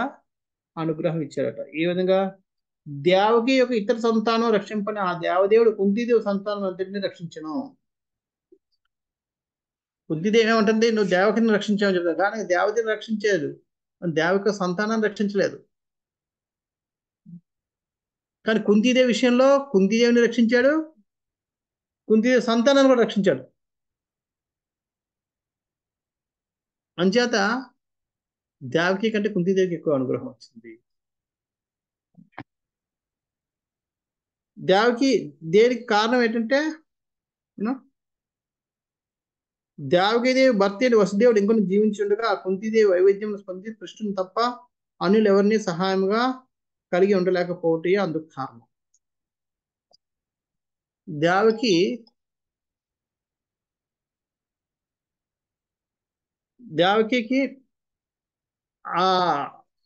అనుగ్రహం ఇచ్చారట. ఈ విధంగా దేవకి యొక్క ఇతర సంతానం రక్షింపని ఆ దేవదేవుడు కుంతీదేవి సంతానం అంతటిని రక్షించను. కుంతీదేవి ఏమంటుంది, నువ్వు దేవకిని రక్షించావని చెప్తావు, కానీ దేవతని రక్షించలేదు, దేవక సంతానాన్ని రక్షించలేదు. కానీ కుంతీదేవి విషయంలో కుంతీదేవిని రక్షించాడు, కుంతీదేవి సంతానాన్ని కూడా రక్షించాడు. అంచేత దేవకి కంటే కుంతీదేవికి ఎక్కువ అనుగ్రహం వచ్చింది. దేవకి దేనికి కారణం ఏంటంటే, దేవకీదేవి భర్త అయిన వసుదేవుడు ఇంకొన్ని జీవించుండగా కుంతీదేవి వైవిధ్యం స్పంది కృష్ణుని తప్ప అన్యులు ఎవరిని సహాయంగా కలిగి ఉండలేకపోతే అందుకు కారణం. దేవకి దేవకికి ఆ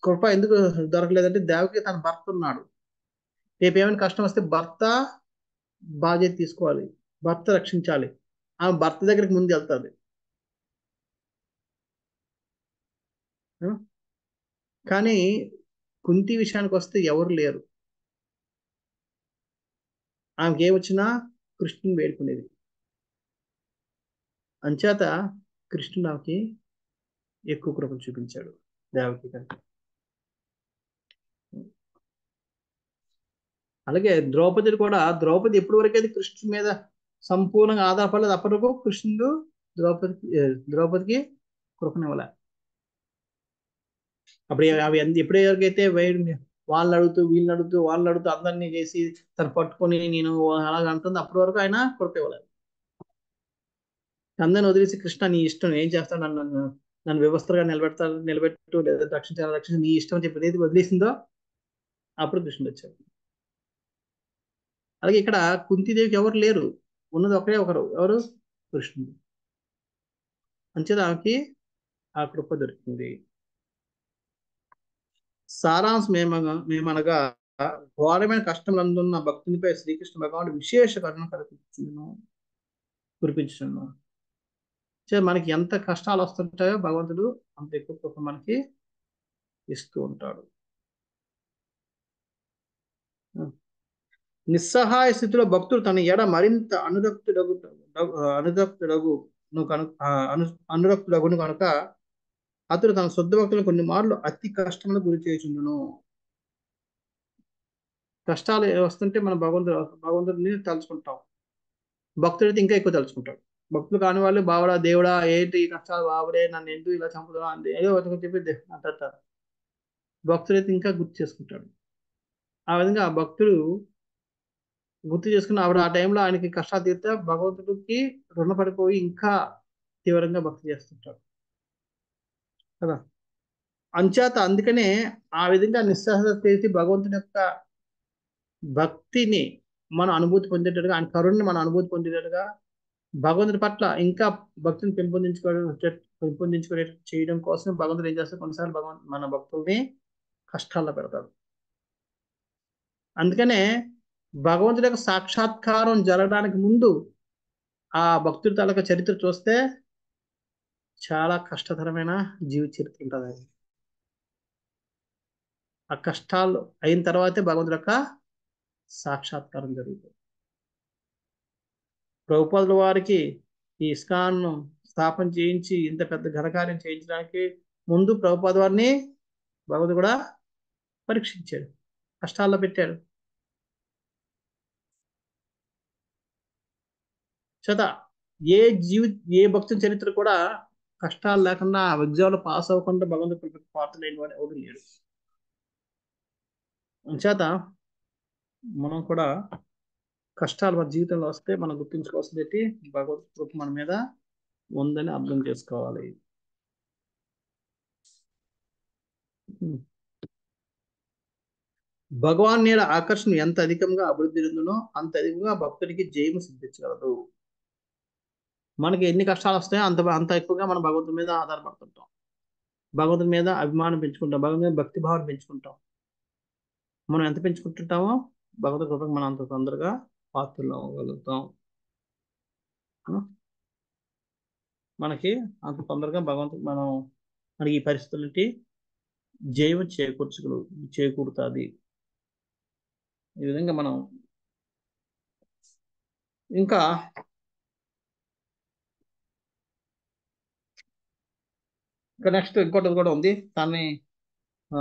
కృప ఎందుకు దొరకలేదంటే, దేవకి తన భర్త ఉన్నాడు. రేపు ఏమైనా కష్టం వస్తే భర్త బాధ్యత తీసుకోవాలి, భర్త రక్షించాలి. ఆమె భర్త దగ్గరికి ముందు వెళ్తుంది. కానీ కుంతి విషయానికి వస్తే ఎవరు లేరు. ఆమెకి ఏమొచ్చినా కృష్ణుని వేడుకునేది. అంచేత కృష్ణుడు ఆమెకి ఎక్కువ కృపను చూపించాడు దేవకి కంటే. అలాగే ద్రౌపది కూడా, ద్రౌపది ఎప్పటి వరకు అయితే కృష్ణుడి మీద సంపూర్ణంగా ఆధారపడలేదు, అప్పటి వరకు కృష్ణుడు ద్రౌపదికి కృపనివ్వలే. అప్పుడు అవి ఎప్పుడే వరకైతే వాళ్ళని అడుగుతూ వీళ్ళని అడుగుతూ అందరినీ చేసి తను పట్టుకొని నేను అలాగ అంటుంది, అప్పటి వరకు ఆయన కృప ఇవ్వలేదు. అందరిని వదిలేసి కృష్ణ నీ ఇష్టం, ఏం చేస్తావు, నన్ను వ్యవస్థగా నిలబెట్టు లేదా రక్షించి నీ ఇష్టం అని చెప్పి ఏది వదిలేసిందో అప్పుడు కృష్ణుడు వచ్చాడు. అలాగే ఇక్కడ కుంతీదేవికి ఎవరు లేరు, ఉన్నది ఒకరే ఒకరు, ఎవరు, కృష్ణుడు. అంచేత ఆమెకి ఆ కృప దొరికింది. సారాంశం మేమనగా ఘోరమైన కష్టములు అందున్న భక్తునిపై శ్రీకృష్ణ భగవానుడు విశేష కరుణ కురిపించును. మనకి ఎంత కష్టాలు వస్తుంటాయో భగవంతుడు అంత ఎక్కువ కృప మనకి ఇస్తూ ఉంటాడు. నిస్సహాయ స్థితిలో భక్తుడు తన ఎడ మరింత అనురక్తుడగును కనుక అతడు తన శుద్ధ భక్తులను కొన్ని మార్లు అతి కష్టములకు గురి చేయుచుండును. కష్టాలు వస్తుంటే మనం భగవంతుడిని తలుచుకుంటాం. భక్తుడైతే ఇంకా ఎక్కువ తలుచుకుంటాడు. భక్తులు కాని వాళ్ళు బావడా దేవుడా ఏంటి ఈ కష్టాలు, బాబుడే నన్ను ఎందుకు ఇలా చంపుతున్నా అంటే ఏదో చెప్పి అంటారు. భక్తుడైతే ఇంకా గుర్తు చేసుకుంటాడు. ఆ విధంగా ఆ భక్తుడు గుర్తు చేసుకుని ఆవిడ ఆ టైంలో ఆయనకి కష్టాలు తీరితే భగవంతుడికి రుణపడిపోయి ఇంకా తీవ్రంగా భక్తి చేస్తుంటాడు కదా. అంచేత అందుకనే ఆ విధంగా నిస్సహాయ స్థితి భగవంతుని యొక్క భక్తిని మనం అనుభూతి పొందేటట్టుగా, ఆయన కరుణని మనం అనుభూతి పొందేటట్టుగా భగవంతుడి పట్ల ఇంకా భక్తిని పెంపొందించుకునే చేయడం కోసం భగవంతుడు ఏం చేస్తారు, కొన్నిసార్లు మన భక్తుల్ని కష్టాల్లో పెడతాడు. అందుకనే భగవంతుడి యొక్క సాక్షాత్కారం జరగడానికి ముందు ఆ భక్తుడి తాలూకా చరిత్ర చూస్తే చాలా కష్టతరమైన జీవిత చరిత్ర ఉంటుంది. ఆ కష్టాలు అయిన తర్వాతే భగవంతుడి యొక్క సాక్షాత్కారం జరుగుతుంది. ప్రభుపాదుల వారికి ఈ ఇస్కాన్ను స్థాపన చేయించి ఇంత పెద్ద ఘనకార్యం చేయించడానికి ముందు ప్రభుపాద వారిని భగవంతుడు కూడా పరీక్షించాడు, కష్టాల్లో పెట్టాడు. చేత ఏ భక్తుని చరిత్ర కూడా కష్టాలు లేకుండా ఎగ్జామ్లో పాస్ అవ్వకుండా భగవంతుడు పాత్ర లేని వాడు ఎవడు లేడు. చేత మనం కూడా కష్టాలు మన జీవితంలో వస్తే మనం గుర్తుంచుకోవాల్సింది ఏంటి, భగవంతుడి కృప మన మీద ఉందని అర్థం చేసుకోవాలి. భగవాన్ నీడ ఆకర్షణ ఎంత అధికంగా అభివృద్ధి చెందునో అంత అధికంగా భక్తుడికి జయము సిద్ధించగలదు. మనకి ఎన్ని కష్టాలు వస్తాయో అంత ఎక్కువగా మనం భగవంతుడి మీద ఆధారపడుతుంటాం, భగవంతుడి మీద అభిమానం పెంచుకుంటాం, భగవంతుడి మీద భక్తి భావం పెంచుకుంటాం. మనం ఎంత పెంచుకుంటుంటామో భగవంతుడి కృపకు మనం అంత తొందరగా పాత్రలు అవ్వగలుగుతాం. ఆ, మనకి అంత తొందరగా భగవంతుడు మనకి ఈ పరిస్థితులకి జయం చేకూరుతుంది. ఈ విధంగా మనం ఇంకా నెక్స్ట్ ఇంకోటి కూడా ఉంది. ఆ,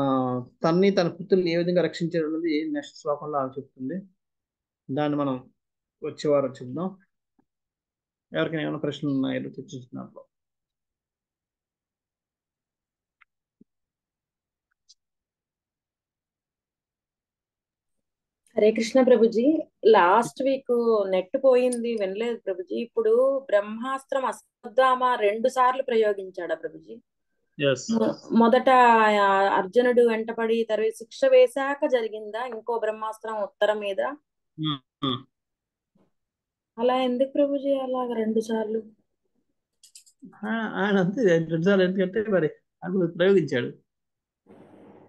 తన పుత్రుల్ని ఏ విధంగా రక్షించారు అన్నది నెక్స్ట్ శ్లోకంలో ఆమె చెప్తుంది. దాన్ని మనం వచ్చే వారం చూద్దాం. ఎవరికైనా ఏమైనా ప్రశ్నలు ఉన్నాయో చర్చించినప్పుడు. Hare Krishna Prabhuji. Last week net పోయింది, వినలేదు ప్రభుజీ. ఇప్పుడు బ్రహ్మాస్త్రం అశ్వత్థామ 2 సార్లు ప్రయోగించాడా ప్రభుజీ? ఎస్. మొదట అర్జునుడు వెంటపడి తర్వాత శిక్ష వేశాక జరిగిందా ఇంకో బ్రహ్మాస్త్రం ఉత్తరం మీద? అలా ఎందుకు ప్రభుజీ అలాగ 2 సార్లు? ఆయన అంతే 2 సార్లు, ఎందుకంటే మరి అది ప్రయోగించాడు.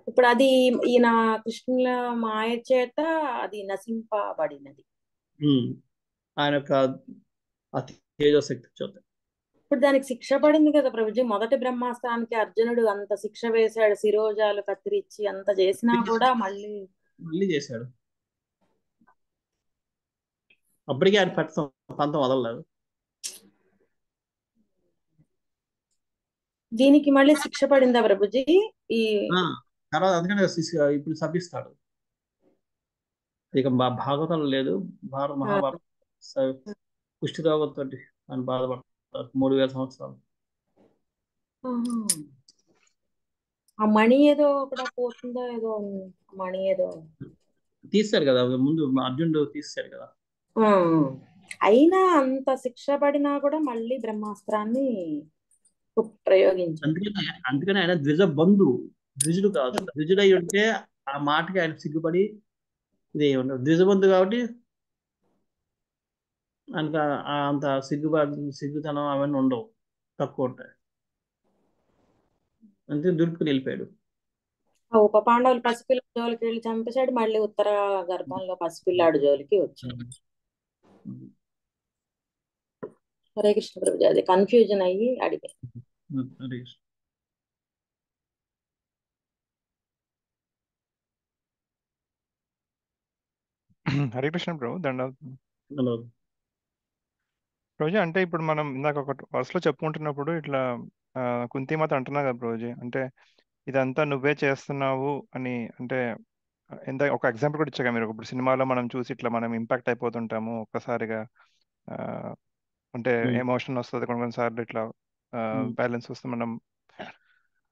ఇప్పుడు అది ఈయన కృష్ణుల మాయ చేత అది నశింపబడినది. ఆయన యొక్క అతి తేజశక్తి చేత. ఇప్పుడు దానికి శిక్ష పడింది కదా ప్రభుజీ. మొదటి బ్రహ్మాస్త్రానికి అర్జునుడు అంత శిక్ష వేశాడు, శిరోజాలు కత్తిరించి అంత చేసినా కూడా మళ్ళీ చేశాడు. అప్పటికే ఆయన పంతం వదలలేదు. దీనికి మళ్ళీ శిక్ష పడిందా ప్రభుజీ? ఈ తర్వాత అందుకనే ఇప్పుడు శపిస్తాడు. ఇక భాగవతం లేదు, మహాభారత పుష్టి రోగంతో ఆయన బాధపడతారు 3000 సంవత్సరాలు. ఆ మణి ఏదో కూడా పోతుందో ఏదో మణి ఏదో తీశారు కదా ముందు, అర్జునుడు తీశారు కదా. అయినా అంత శిక్ష పడినా కూడా మళ్ళీ బ్రహ్మాస్త్రాన్ని ప్రయోగించారు. అందుకని ఆయన ద్విజుడు కాదు. ద్విజుడు అయి ఉంటే ఆ మాటకి ఆయన సిగ్గుపడి ఇదే ఉండదు. ద్విజబంధు కాబట్టి ఆయనకు అంత సిగ్గుతనం అవన్నీ ఉండవు, తక్కువ ఉంటాయి. అంతే దుర్పుని వెళ్ళిపోయాడు. ఉప పాండవులు పసిపిల్ల జోలికి వెళ్ళి చంపేశాడు, మళ్ళీ ఉత్తర గర్భంలో పసిపిల్లాడు జోలికి వచ్చాడు. హరే కృష్ణ ప్రభుజీ, అది కన్ఫ్యూజన్ అయ్యి అడిగాయి. హరే కృష్ణ ప్రభు, దండవతం రోజు. అంటే ఇప్పుడు మనం ఇందాక ఒక వరుసలో చెప్పుకుంటున్నప్పుడు ఇట్లా కుంతిమాత అంటున్నా కదా రోజు, అంటే ఇదంతా నువ్వే చేస్తున్నావు అని. అంటే ఎంత ఒక ఎగ్జాంపుల్ కూడా ఇచ్చాక మీరు, ఇప్పుడు సినిమాలో మనం చూసి ఇట్లా మనం ఇంపాక్ట్ అయిపోతుంటాము ఒక్కసారిగా. అంటే ఎమోషన్ వస్తుంది కొన్నిసార్లు, ఇట్లా బ్యాలెన్స్ వస్తుంది.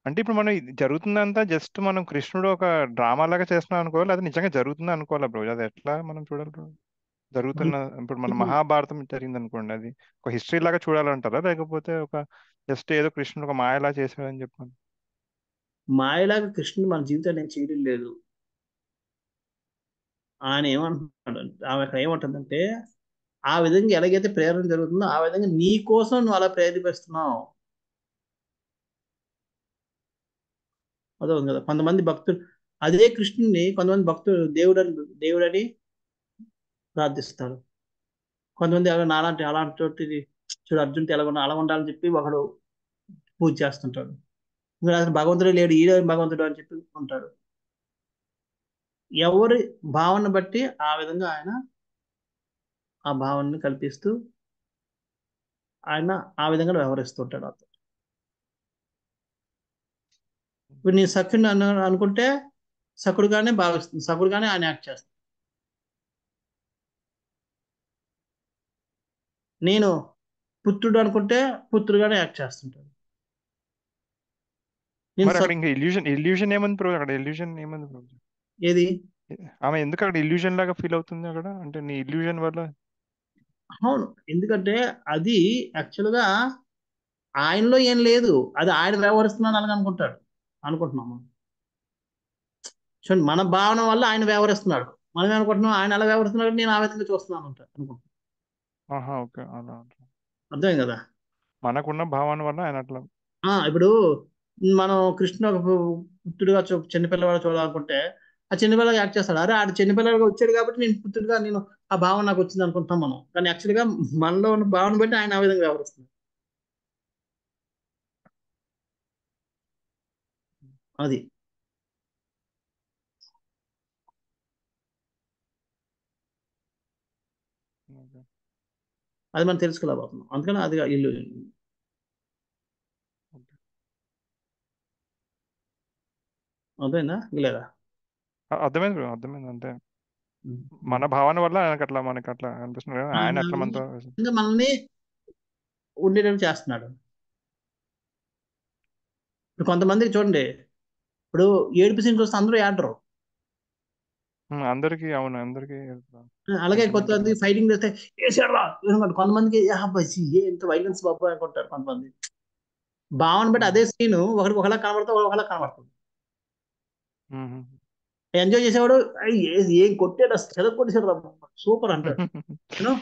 అంటే ఇప్పుడు మనం జరుగుతుందంతా జస్ట్ మనం కృష్ణుడు ఒక డ్రామా లాగా చేస్తున్నాం అనుకోవాలి, అది నిజంగా జరుగుతుంది అనుకోవాలి బ్రో? అది ఎట్లా మనం చూడాలి బ్రో? జరుగుతున్న ఇప్పుడు మన మహాభారతం జరిగింది అనుకోండి, అది ఒక హిస్టరీ లాగా చూడాలంటారా, లేకపోతే ఒక జస్ట్ ఏదో కృష్ణుడు ఒక మాయలా చేశాడని చెప్పాను? మాయలాగా కృష్ణుడు మన జీవితాన్ని ఏం చేయడం లేదు. ఆయన ఏమంటున్నాడు, ఆమె ఏమంటుందంటే, ఆ విధంగా ఎలాగైతే ప్రేరణ జరుగుతుందో ఆ విధంగా నీ కోసం నువ్వు అలా ప్రేరేపిస్తున్నావు. అదే ఉంది కదా. కొంతమంది భక్తులు అదే కృష్ణుని, కొంతమంది భక్తులు దేవుడని ప్రార్థిస్తారు. కొంతమంది అలాంటి చూడు అర్జునుడు అలా ఉండాలని చెప్పి ఒకడు పూజ చేస్తుంటాడు. ఇంకా అసలు భగవంతుడే లేడు, ఈడే భగవంతుడు అని చెప్పి ఉంటాడు. ఎవరి భావన బట్టి ఆ విధంగా ఆయన ఆ భావనని కల్పిస్తూ ఆయన ఆ విధంగా వ్యవహరిస్తుంటాడు. అతను ఇప్పుడు నేను సఖుని అనుకుంటే సఖుడుగానే భావిస్తుంది, సఖుడుగానే ఆయన యాక్ట్ చేస్తాను. నేను పుత్రుడు అనుకుంటే పుత్రుడుగానే యాక్ట్ చేస్తుంటాడు. అక్కడ ఇంకా ఇల్యూషన్ ఏముంది బ్రో? అక్కడ ఇల్యూషన్ ఏముంది బ్రో? ఏది ఆమె ఎందుకు అక్కడ ఇల్యూషన్ లాగా ఫీల్ అవుతుంది అక్కడ? అంటే నీ ఇల్యూషన్ వల్ల. అవును, ఎందుకంటే అది యాక్చువల్గా ఆయనలో ఏం లేదు, అది ఆయన వ్యవహరిస్తున్నాడు అలాగ అనుకుంటున్నాము. చూడండి, మన భావన వల్ల ఆయన వ్యవహరిస్తున్నాడు, మనం ఏమనుకుంటున్నాం, ఆయన అలా వ్యవహరిస్తున్నాడు, నేను ఆ విధంగా చూస్తున్నాను అనుకుంటున్నాను. ఓకే, అలా అర్థమైంది కదా. మనకున్న భావన వల్ల ఆయన అట్లా. ఇప్పుడు మనం కృష్ణ ఒక పుత్రుడుగా చిన్నపిల్లవాడు చూడాలనుకుంటే ఆ చిన్నపిల్లగా యాక్ట్ చేస్తాడు. అరే ఆడు చిన్నపిల్లగా వచ్చాడు కాబట్టి నేను పుత్రుడిగా నేను ఆ భావన నాకు వచ్చింది అనుకుంటాం మనం. కానీ యాక్చువల్గా మనలో ఉన్న భావన బట్టి ఆయన ఆ విధంగా వ్యవహరిస్తుంది. అది ఓకే. అది మనం తెలుసుకోలేకపోతున్నాం. అందుకని అది ఇల్లు ఓకే. అర్థమైందా లేదా? అర్థమైంది బ్రో, అర్థమైంది. అంతే మన భావన వల్ల మనకి అట్లా అనిపిస్తుంది కదా, ఆయన అట్లా మనతో. ఇంకా మనల్ని ఉండేటట్టు చేస్తున్నాడు. ఇప్పుడు కొంతమందికి చూడండి, ఇప్పుడు ఏడుపు సీన్స్ వస్తే అందరూ ఏడరు. అందరికి అవును, అందరికి అలాగే sentiment కొంతమంది ఉంటుంది. ఫైటింగ్ చేస్తే వేసాడా కొంతమందికి ఎంత వైలెన్స్ బాబు అనుకుంటారు. కొంతమంది భావన బట్టి అదే సీన్ ఒకరికి ఒకలా కనబడుతుంది, ఒకలా కనబడుతుంది. ఎంజాయ్ చేసేవాడు ఏం కొట్టాడు, అసలు చెదకు కొట్టేసాడు సూపర్ అంటాడు. యూనో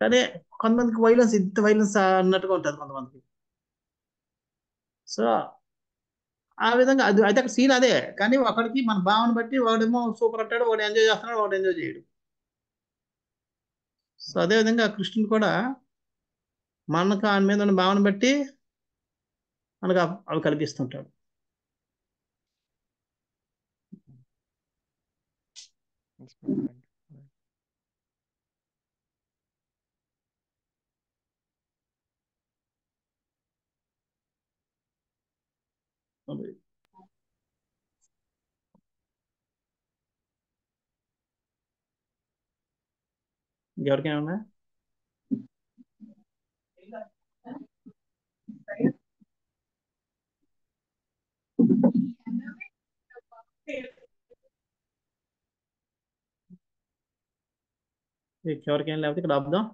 కానీ కొంతమందికి వైలెన్స్ ఇంత వైలెన్స్ అన్నట్టుగా ఉంటుంది కొంతమందికి. సో ఆ విధంగా అది అయితే అక్కడ సీన్ అదే, కానీ ఒకడికి మన భావన బట్టి వాడేమో సూపర్ అంటాడు, వాడు ఎంజాయ్ చేస్తున్నాడు, వాడు ఎంజాయ్ చేయడు. సో అదే విధంగా కృష్ణుడు కూడా మనకు ఆయన మీద ఉన్న భావన బట్టి మనకు అవి కల్పిస్తుంటాడు. అది. ఎవరికైనా ఎవరికైనా లేకపోతే ఇక్కడ ఆపుదాం.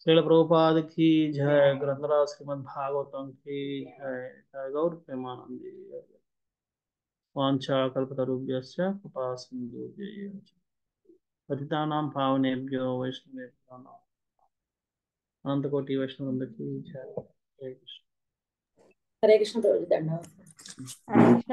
శ్రీల ప్రభుపాద की जय, ग्रंथराज श्रीमद् भागवतम की जय, जय गौर प्रेमानंदी, वाञ्छा कल्पतरुभ्यश्च कृपा सिन्धुभ्यैव च पतितानां पावनेभ्यो वैष्णवेभ्यो नमः। अनंतकोटि वैष्णव वृंद की जय। जय कृष्ण। హరే కృష్ణ ప్రభుజీ దండవతం. హరే కృష్ణ